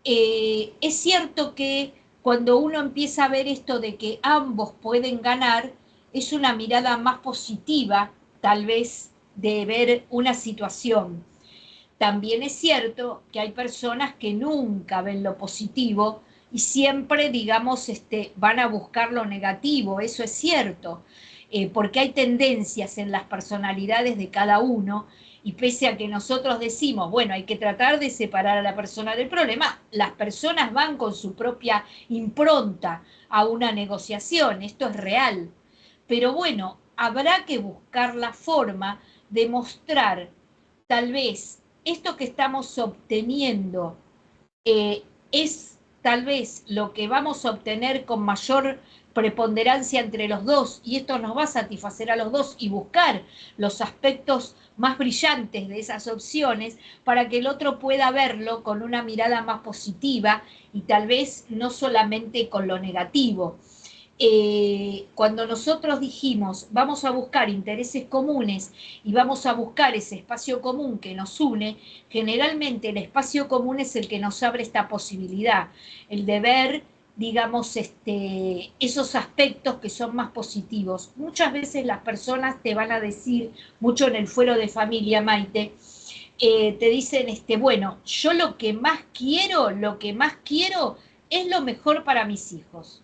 es cierto que cuando uno empieza a ver esto de que ambos pueden ganar, es una mirada más positiva, tal vez, de ver una situación. También es cierto que hay personas que nunca ven lo positivo y siempre, digamos, van a buscar lo negativo, eso es cierto, porque hay tendencias en las personalidades de cada uno y pese a que nosotros decimos, bueno, hay que tratar de separar a la persona del problema, las personas van con su propia impronta a una negociación, esto es real. Pero bueno, habrá que buscar la forma de mostrar, tal vez, esto que estamos obteniendo es tal vez lo que vamos a obtener con mayor preponderancia entre los dos y esto nos va a satisfacer a los dos y buscar los aspectos más brillantes de esas opciones para que el otro pueda verlo con una mirada más positiva y tal vez no solamente con lo negativo. Cuando nosotros dijimos vamos a buscar intereses comunes y vamos a buscar ese espacio común que nos une, generalmente el espacio común es el que nos abre esta posibilidad, el de ver, digamos, esos aspectos que son más positivos. Muchas veces las personas te van a decir, mucho en el fuero de familia, Maite, te dicen, bueno, yo lo que más quiero es lo mejor para mis hijos.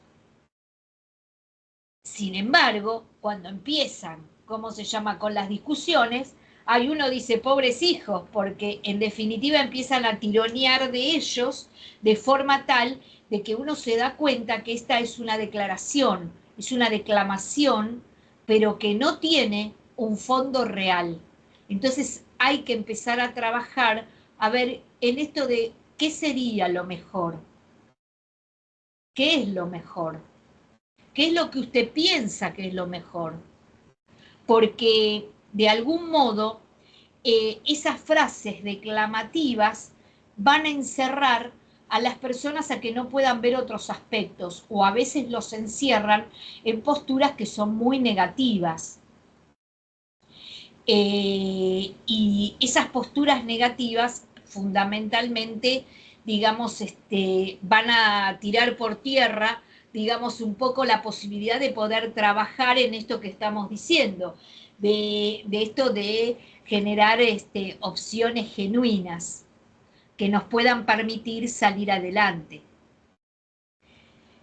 Sin embargo, cuando empiezan, ¿cómo se llama?, con las discusiones, hay uno dice, pobres hijos, porque en definitiva empiezan a tironear de ellos de forma tal de que uno se da cuenta que esta es una declaración, es una declamación, pero que no tiene un fondo real. Entonces hay que empezar a trabajar, a ver, en esto de qué sería lo mejor, qué es lo mejor. ¿Qué es lo que usted piensa que es lo mejor? Porque de algún modo esas frases declamativas van a encerrar a las personas a que no puedan ver otros aspectos o a veces los encierran en posturas que son muy negativas. Y esas posturas negativas fundamentalmente, digamos, van a tirar por tierra, digamos, un poco la posibilidad de poder trabajar en esto que estamos diciendo, de esto de generar opciones genuinas que nos puedan permitir salir adelante.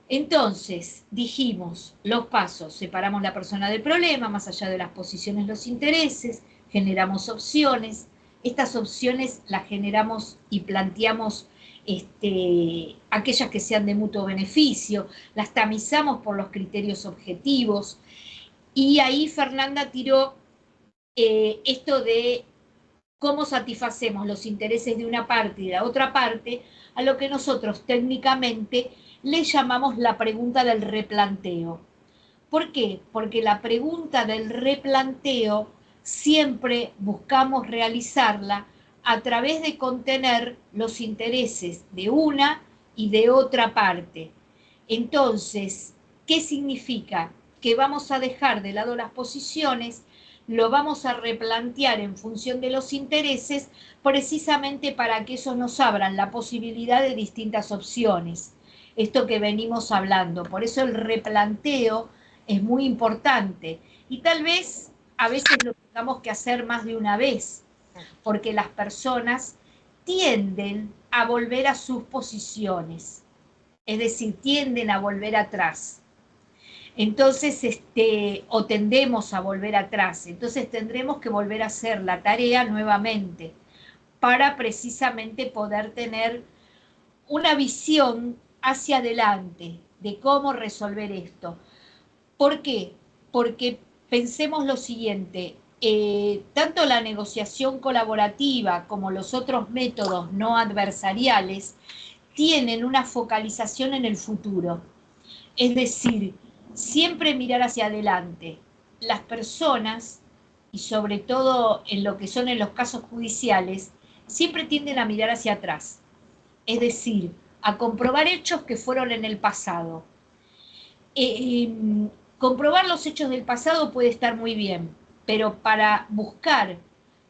Entonces, dijimos los pasos, separamos la persona del problema, más allá de las posiciones, los intereses, generamos opciones, estas opciones las generamos y planteamos aquellas que sean de mutuo beneficio, las tamizamos por los criterios objetivos, y ahí Fernanda tiró esto de cómo satisfacemos los intereses de una parte y de la otra parte, a lo que nosotros técnicamente le llamamos la pregunta del replanteo. ¿Por qué? Porque la pregunta del replanteo siempre buscamos realizarla a través de contener los intereses de una y de otra parte. Entonces, ¿qué significa? Que vamos a dejar de lado las posiciones, lo vamos a replantear en función de los intereses, precisamente para que eso nos abran la posibilidad de distintas opciones. Esto que venimos hablando. Por eso el replanteo es muy importante. Y tal vez a veces lo tengamos que hacer más de una vez, porque las personas tienden a volver a sus posiciones. Es decir, tienden a volver atrás. Entonces, o tendemos a volver atrás. Entonces tendremos que volver a hacer la tarea nuevamente para precisamente poder tener una visión hacia adelante de cómo resolver esto. ¿Por qué? Porque pensemos lo siguiente, tanto la negociación colaborativa como los otros métodos no adversariales tienen una focalización en el futuro. Es decir, siempre mirar hacia adelante. Las personas, y sobre todo en lo que son en los casos judiciales, siempre tienden a mirar hacia atrás. Es decir, a comprobar hechos que fueron en el pasado. Comprobar los hechos del pasado puede estar muy bien, pero para buscar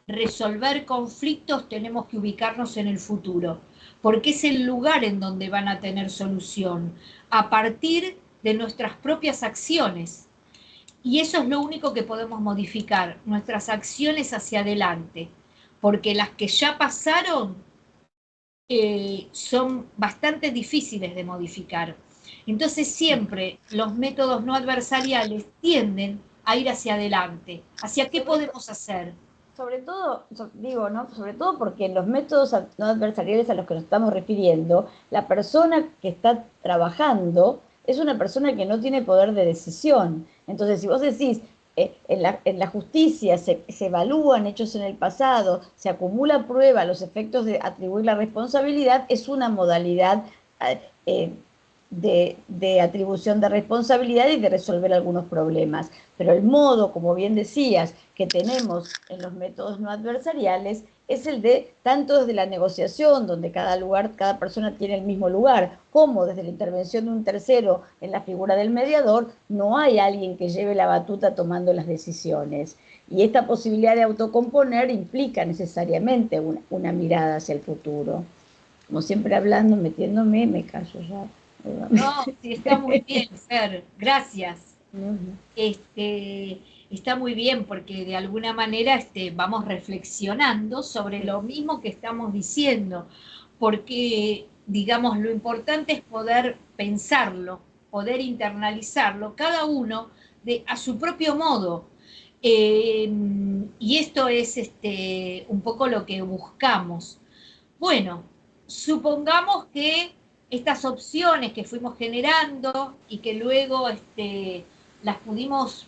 resolver conflictos tenemos que ubicarnos en el futuro, porque es el lugar en donde van a tener solución, a partir de nuestras propias acciones. Y eso es lo único que podemos modificar, nuestras acciones hacia adelante, porque las que ya pasaron son bastante difíciles de modificar. Entonces siempre los métodos no adversariales tienden a ir hacia adelante. ¿Hacia qué podemos hacer? Sobre todo, digo, ¿no? Sobre todo porque en los métodos no adversariales a los que nos estamos refiriendo, la persona que está trabajando es una persona que no tiene poder de decisión. Entonces, si vos decís, en la justicia se evalúan hechos en el pasado, se acumula prueba, los efectos de atribuir la responsabilidad, es una modalidad de atribución de responsabilidad y de resolver algunos problemas. Pero el modo, como bien decías, que tenemos en los métodos no adversariales es el de tanto desde la negociación, donde cada persona tiene el mismo lugar, como desde la intervención de un tercero en la figura del mediador, no hay alguien que lleve la batuta tomando las decisiones. Y esta posibilidad de autocomponer implica necesariamente una mirada hacia el futuro. Como siempre hablando, metiéndome, me callo ya. No, sí, está muy bien, Fer, gracias. Está muy bien porque de alguna manera vamos reflexionando sobre lo mismo que estamos diciendo, porque, digamos, lo importante es poder pensarlo, poder internalizarlo, cada uno a su propio modo. Y esto es un poco lo que buscamos. Bueno, supongamos que estas opciones que fuimos generando y que luego las pudimos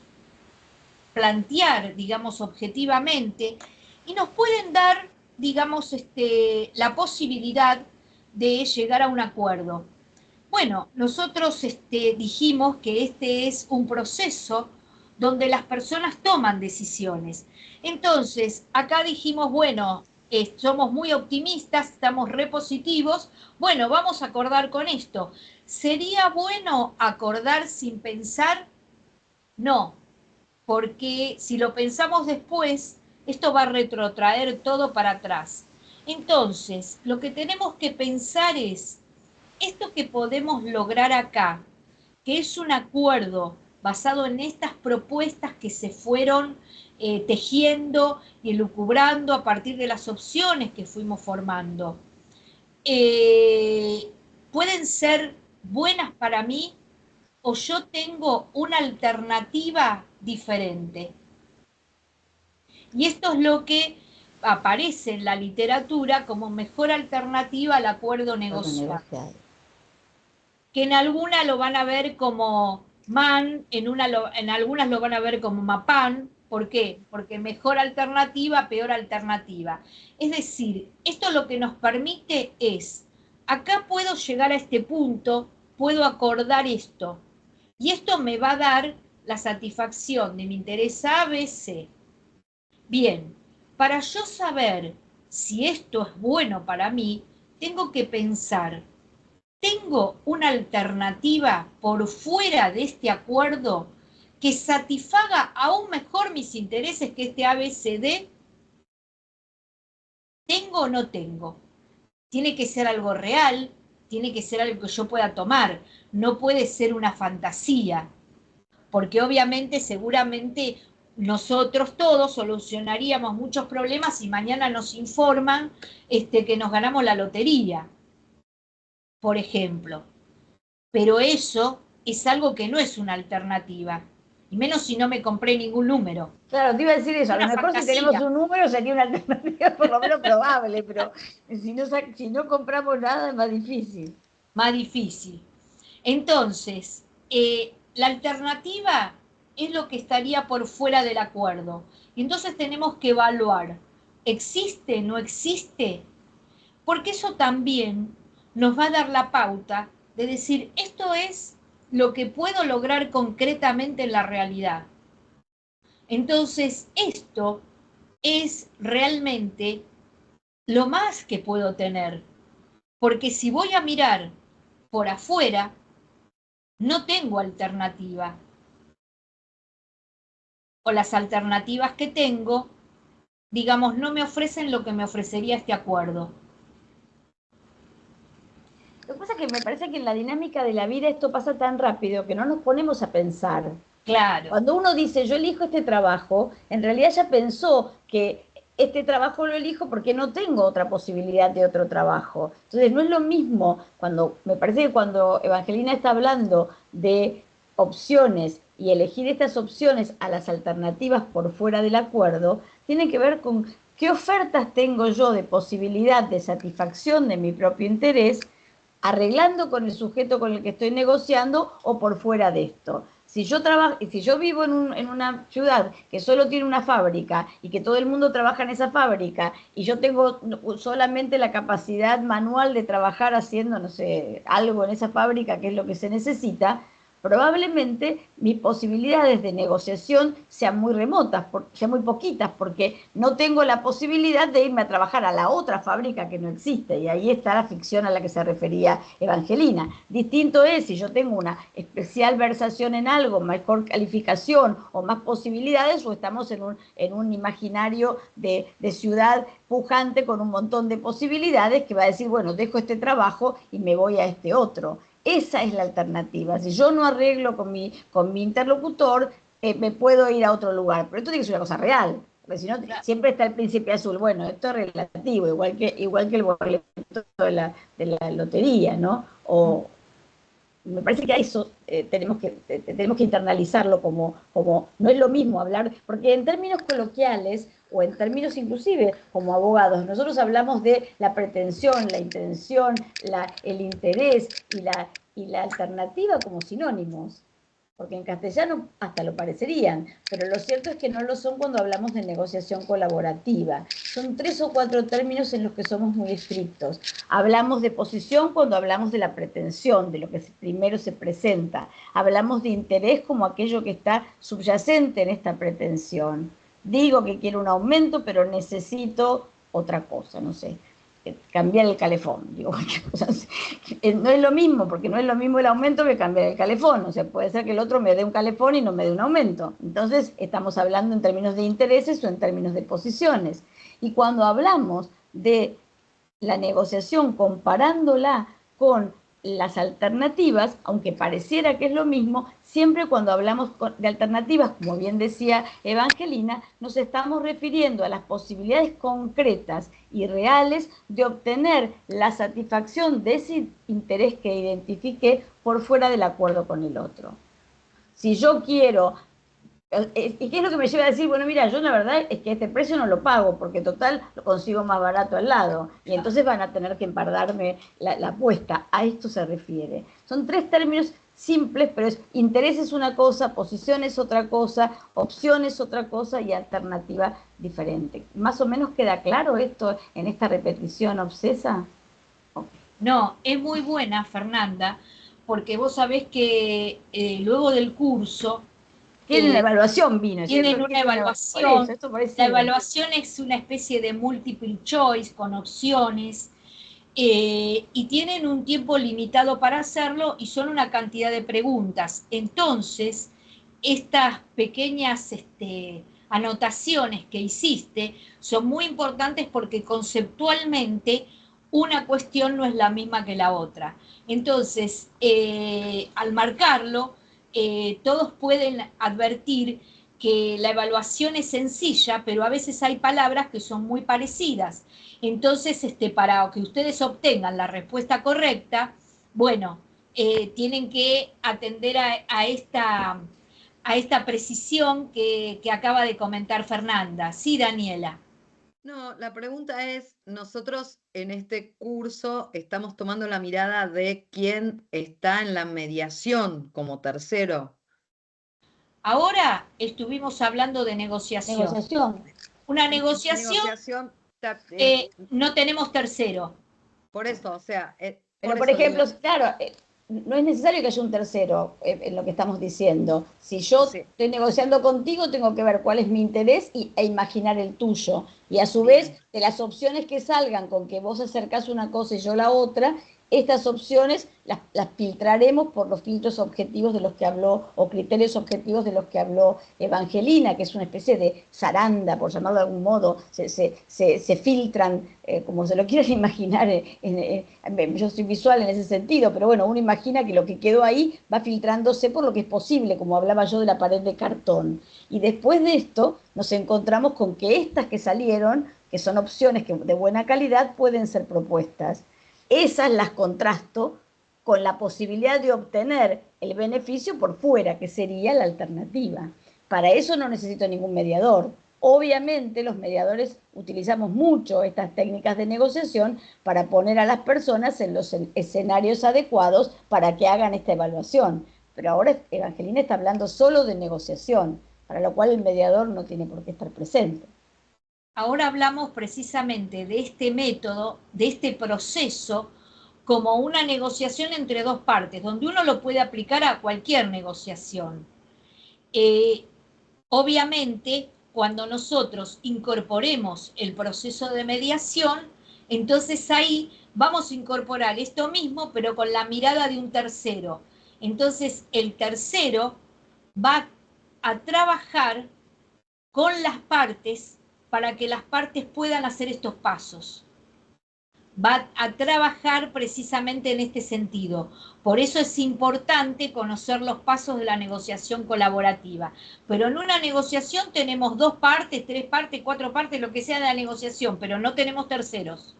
plantear, digamos, objetivamente, y nos pueden dar, digamos, la posibilidad de llegar a un acuerdo. Bueno, nosotros dijimos que este es un proceso donde las personas toman decisiones. Entonces, acá dijimos, bueno, somos muy optimistas, estamos repositivos, bueno, vamos a acordar con esto. ¿Sería bueno acordar sin pensar? No, porque si lo pensamos después, esto va a retrotraer todo para atrás. Entonces, lo que tenemos que pensar es, esto que podemos lograr acá, que es un acuerdo basado en estas propuestas que se fueron tejiendo y elucubrando a partir de las opciones que fuimos formando, pueden ser buenas para mí o yo tengo una alternativa diferente. Y esto es lo que aparece en la literatura como mejor alternativa al acuerdo negociado. Que en alguna lo van a ver como MAN, en algunas lo van a ver como MAPAN. ¿Por qué? Porque mejor alternativa, peor alternativa. Es decir, esto lo que nos permite es, acá puedo llegar a este punto, puedo acordar esto, y esto me va a dar la satisfacción de mi interés A, B, C. Bien, para yo saber si esto es bueno para mí, tengo que pensar, ¿tengo una alternativa por fuera de este acuerdo que satisfaga aún mejor mis intereses que este ABCD? ¿Tengo o no tengo? Tiene que ser algo real, tiene que ser algo que yo pueda tomar, no puede ser una fantasía, porque obviamente, seguramente, nosotros todos solucionaríamos muchos problemas y mañana nos informan que nos ganamos la lotería, por ejemplo. Pero eso es algo que no es una alternativa, y menos si no me compré ningún número. Claro, te iba a decir eso, a lo mejor fantasía. Si tenemos un número sería una alternativa por lo menos probable, pero si no compramos nada es más difícil. Más difícil. Entonces, la alternativa es lo que estaría por fuera del acuerdo. Y entonces tenemos que evaluar, ¿existe, no existe? Porque eso también nos va a dar la pauta de decir, esto es lo que puedo lograr concretamente en la realidad. Entonces, esto es realmente lo más que puedo tener. Porque si voy a mirar por afuera, no tengo alternativa. O las alternativas que tengo, digamos, no me ofrecen lo que me ofrecería este acuerdo. Lo que pasa es que me parece que en la dinámica de la vida esto pasa tan rápido que no nos ponemos a pensar. Claro. Cuando uno dice, yo elijo este trabajo, en realidad ya pensó que este trabajo lo elijo porque no tengo otra posibilidad de otro trabajo. Entonces no es lo mismo me parece que cuando Evangelina está hablando de opciones y elegir estas opciones a las alternativas por fuera del acuerdo, tiene que ver con qué ofertas tengo yo de posibilidad de satisfacción de mi propio interés, arreglando con el sujeto con el que estoy negociando o por fuera de esto. Si yo vivo en una ciudad que solo tiene una fábrica y que todo el mundo trabaja en esa fábrica y yo tengo solamente la capacidad manual de trabajar haciendo, no sé, algo en esa fábrica que es lo que se necesita, probablemente mis posibilidades de negociación sean muy remotas, sean muy poquitas, porque no tengo la posibilidad de irme a trabajar a la otra fábrica que no existe, y ahí está la ficción a la que se refería Evangelina. Distinto es si yo tengo una especial versación en algo, mejor calificación o más posibilidades, o estamos en un imaginario de ciudad pujante con un montón de posibilidades que va a decir, bueno, dejo este trabajo y me voy a este otro. Esa es la alternativa. Si yo no arreglo con mi interlocutor, me puedo ir a otro lugar. Pero esto tiene que ser una cosa real, porque si no, siempre está el príncipe azul. Bueno, esto es relativo, igual que el boleto de la lotería, ¿no? O me parece que a eso tenemos que internalizarlo como no es lo mismo hablar, porque en términos coloquiales o en términos inclusive como abogados, nosotros hablamos de la pretensión, la intención, el interés y la alternativa como sinónimos, porque en castellano hasta lo parecerían, pero lo cierto es que no lo son cuando hablamos de negociación colaborativa. Son 3 o 4 términos en los que somos muy estrictos. Hablamos de posición cuando hablamos de la pretensión, de lo que primero se presenta. Hablamos de interés como aquello que está subyacente en esta pretensión. Digo que quiero un aumento, pero necesito otra cosa, no sé, cambiar el calefón, digo, no es lo mismo, porque no es lo mismo el aumento que cambiar el calefón, o sea, puede ser que el otro me dé un calefón y no me dé un aumento. Entonces, estamos hablando en términos de intereses o en términos de posiciones. Y cuando hablamos de la negociación comparándola con las alternativas, aunque pareciera que es lo mismo, siempre cuando hablamos de alternativas, como bien decía Evangelina, nos estamos refiriendo a las posibilidades concretas y reales de obtener la satisfacción de ese interés que identifiqué por fuera del acuerdo con el otro. Si yo quiero... ¿Y qué es lo que me lleva a decir? Bueno, mira, yo la verdad es que este precio no lo pago, porque total lo consigo más barato al lado, y entonces van a tener que empardarme la apuesta. A esto se refiere. Son 3 términos simples, pero interés es una cosa, posición es otra cosa, opción es otra cosa y alternativa diferente. ¿Más o menos queda claro esto en esta repetición obsesa? No, es muy buena, Fernanda, porque vos sabés que luego del curso... Tienen una evaluación, Tienen una evaluación. La evaluación es una especie de multiple choice con opciones y tienen un tiempo limitado para hacerlo y son una cantidad de preguntas. Entonces, estas pequeñas anotaciones que hiciste son muy importantes porque conceptualmente una cuestión no es la misma que la otra. Entonces, al marcarlo, todos pueden advertir que la evaluación es sencilla, pero a veces hay palabras que son muy parecidas. Entonces, para que ustedes obtengan la respuesta correcta, bueno, tienen que atender a esta precisión que acaba de comentar Fernanda. Sí, Daniela. No, la pregunta es, nosotros en este curso estamos tomando la mirada de quién está en la mediación como tercero. Ahora estuvimos hablando de negociación. Una negociación no tenemos tercero. Por eso, o sea... Pero, por ejemplo, claro, no es necesario que haya un tercero en lo que estamos diciendo. Si yo estoy negociando contigo, tengo que ver cuál es mi interés e imaginar el tuyo. Y a su vez, de las opciones que salgan con que vos acercás una cosa y yo la otra, estas opciones las filtraremos por los filtros objetivos de los que habló, o criterios objetivos de los que habló Evangelina, que es una especie de zaranda, por llamarlo de algún modo, se filtran, como se lo quieran imaginar, yo soy visual en ese sentido, pero bueno, uno imagina que lo que quedó ahí va filtrándose por lo que es posible, como hablaba yo de la pared de cartón. Y después de esto nos encontramos con que estas que salieron, que son opciones de buena calidad, pueden ser propuestas. Esas las contrasto con la posibilidad de obtener el beneficio por fuera, que sería la alternativa. Para eso no necesito ningún mediador. Obviamente los mediadores utilizamos mucho estas técnicas de negociación para poner a las personas en los escenarios adecuados para que hagan esta evaluación. Pero ahora Evangelina está hablando solo de negociación, para lo cual el mediador no tiene por qué estar presente. Ahora hablamos precisamente de este método, de este proceso, como una negociación entre dos partes, donde uno lo puede aplicar a cualquier negociación. Obviamente, cuando nosotros incorporemos el proceso de mediación, entonces ahí vamos a incorporar esto mismo, pero con la mirada de un tercero. Entonces, el tercero va a trabajar con las partes para que las partes puedan hacer estos pasos. Va a trabajar precisamente en este sentido. Por eso es importante conocer los pasos de la negociación colaborativa. Pero en una negociación tenemos 2 partes, 3 partes, 4 partes, lo que sea de la negociación, pero no tenemos terceros.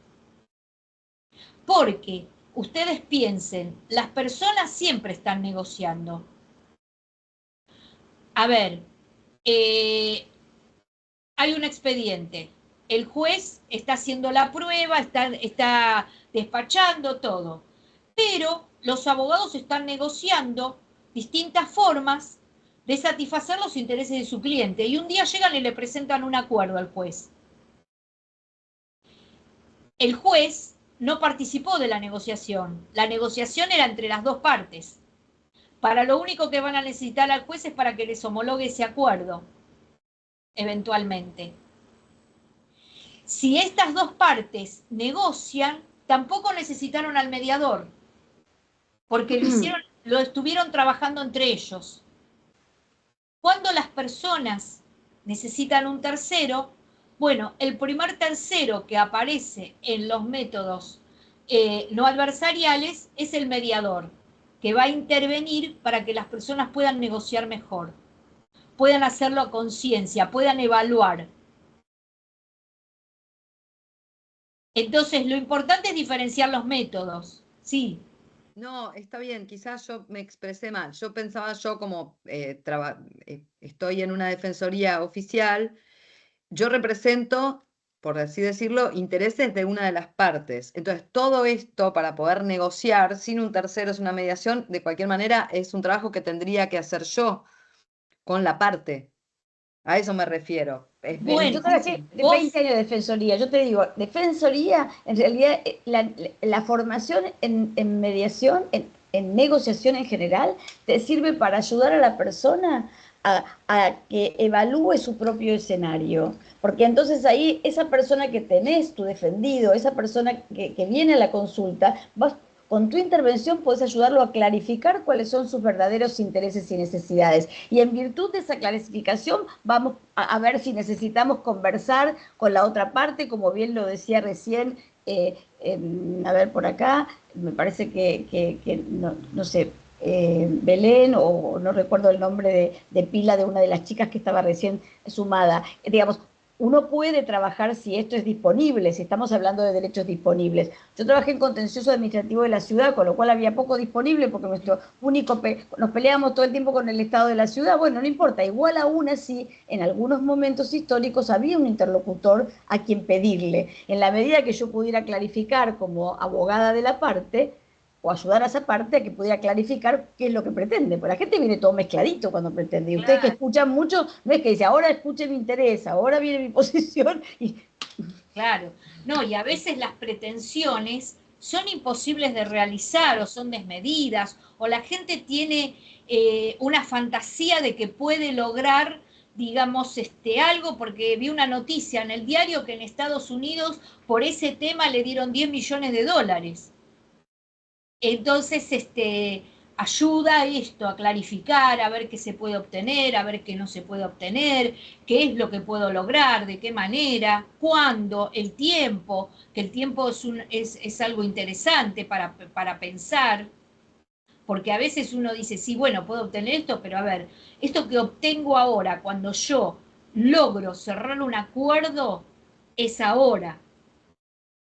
Porque ustedes piensen, las personas siempre están negociando. A ver, hay un expediente, el juez está haciendo la prueba, está despachando todo, pero los abogados están negociando distintas formas de satisfacer los intereses de su cliente, y un día llegan y le presentan un acuerdo al juez. El juez no participó de la negociación era entre las 2 partes. Para lo único que van a necesitar al juez es para que les homologue ese acuerdo, eventualmente. Si estas 2 partes negocian, tampoco necesitaron al mediador, porque lo estuvieron trabajando entre ellos. Cuando las personas necesitan un tercero, bueno, el primer tercero que aparece en los métodos no adversariales es el mediador, que va a intervenir para que las personas puedan negociar mejor, puedan hacerlo a conciencia, puedan evaluar. Entonces, lo importante es diferenciar los métodos, sí. No, está bien, quizás yo me expresé mal. Yo pensaba como estoy en una defensoría oficial, yo represento, por así decirlo, intereses de una de las partes. Entonces, todo esto para poder negociar sin un tercero, es una mediación, de cualquier manera es un trabajo que tendría que hacer yo con la parte. A eso me refiero. Bueno, yo trabajé 20 años de defensoría. Yo te digo, defensoría, en realidad, la formación en mediación, en negociación en general, te sirve para ayudar a la persona a que evalúe su propio escenario. Porque entonces ahí, esa persona que tenés, tu defendido, esa persona que viene a la consulta, con tu intervención puedes ayudarlo a clarificar cuáles son sus verdaderos intereses y necesidades. Y en virtud de esa clarificación vamos a ver si necesitamos conversar con la otra parte, como bien lo decía recién, a ver por acá, me parece que no sé, Belén, o no recuerdo el nombre de pila de una de las chicas que estaba recién sumada. Digamos, uno puede trabajar si esto es disponible, si estamos hablando de derechos disponibles. Yo trabajé en contencioso administrativo de la ciudad, con lo cual había poco disponible, porque nos peleábamos todo el tiempo con el Estado de la ciudad. Bueno, no importa, igual aún así, en algunos momentos históricos había un interlocutor a quien pedirle. En la medida que yo pudiera clarificar como abogada de la parte, o ayudar a esa parte a que pudiera clarificar qué es lo que pretende. Porque la gente viene todo mezcladito cuando pretende. Y claro, ustedes que escuchan mucho, no es que dice, ahora escuche mi interés, ahora viene mi posición. Claro, no, y a veces las pretensiones son imposibles de realizar o son desmedidas, o la gente tiene una fantasía de que puede lograr, digamos, algo, porque vi una noticia en el diario que en Estados Unidos por ese tema le dieron $10 millones. Entonces, ayuda a esto, a clarificar, a ver qué se puede obtener, a ver qué no se puede obtener, qué es lo que puedo lograr, de qué manera, cuándo, el tiempo, que el tiempo es algo interesante para pensar, porque a veces uno dice, sí, bueno, puedo obtener esto, pero a ver, esto que obtengo ahora, cuando yo logro cerrar un acuerdo, es ahora,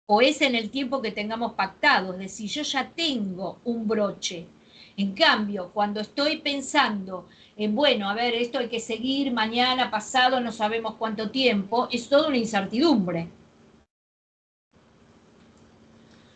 o es en el tiempo que tengamos pactado, es decir, yo ya tengo un broche. En cambio, cuando estoy pensando en, bueno, a ver, esto hay que seguir mañana, pasado, no sabemos cuánto tiempo, es toda una incertidumbre.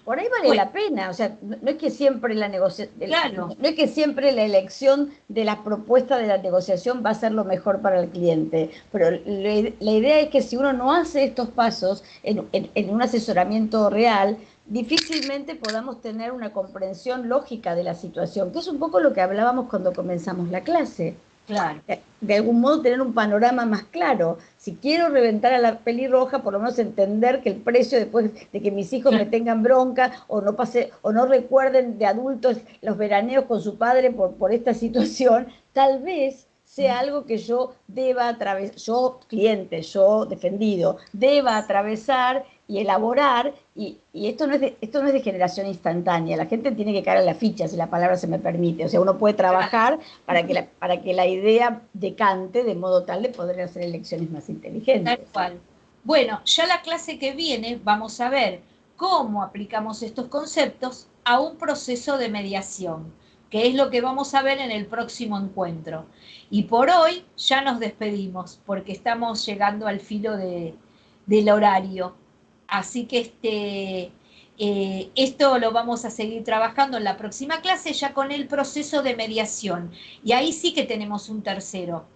Por ahí vale la pena, o sea, no es que siempre la negociación, Claro. no es que siempre la elección de la propuesta de la negociación va a ser lo mejor para el cliente, pero la idea es que si uno no hace estos pasos en un asesoramiento real, difícilmente podamos tener una comprensión lógica de la situación, que es un poco lo que hablábamos cuando comenzamos la clase. Claro. De algún modo tener un panorama más claro. Si quiero reventar a la pelirroja, por lo menos entender que el precio después de que mis hijos me tengan bronca o no recuerden de adultos los veraneos con su padre por esta situación, tal vez sea algo que yo deba atravesar, yo cliente, yo defendido, deba atravesar y elaborar, y esto no es de generación instantánea, la gente tiene que caer a la ficha, si la palabra se me permite, o sea, uno puede trabajar para que la idea decante de modo tal de poder hacer elecciones más inteligentes. Tal cual. Bueno, ya la clase que viene vamos a ver cómo aplicamos estos conceptos a un proceso de mediación, que es lo que vamos a ver en el próximo encuentro. Y por hoy ya nos despedimos, porque estamos llegando al filo del horario. Así que esto lo vamos a seguir trabajando en la próxima clase ya con el proceso de mediación. Y ahí sí que tenemos un tercero.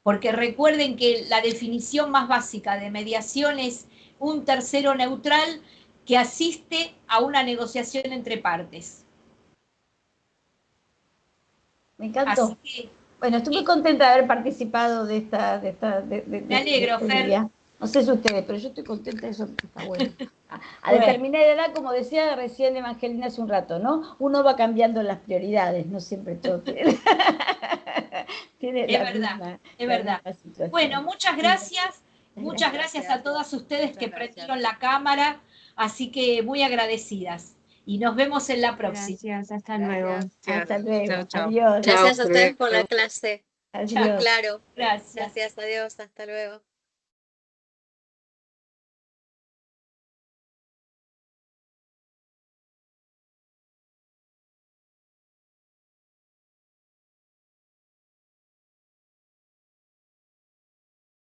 Porque recuerden que la definición más básica de mediación es un tercero neutral que asiste a una negociación entre partes. Me encantó. Así que, bueno, estoy muy contenta de haber participado de esta me alegro, Fer. No sé si ustedes, pero yo estoy contenta de eso, está bueno. A determinada edad, como decía recién Evangelina hace un rato, ¿no? Uno va cambiando las prioridades, no siempre todo tiene Es verdad. Bueno, muchas gracias. Muchas gracias a todas ustedes que prendieron la cámara, así que muy agradecidas. Y nos vemos en la próxima. Gracias, hasta luego. Hasta luego. Chao, chao. Adiós. Gracias a ustedes por la clase. Adiós. Claro. Gracias. Gracias, adiós, hasta luego.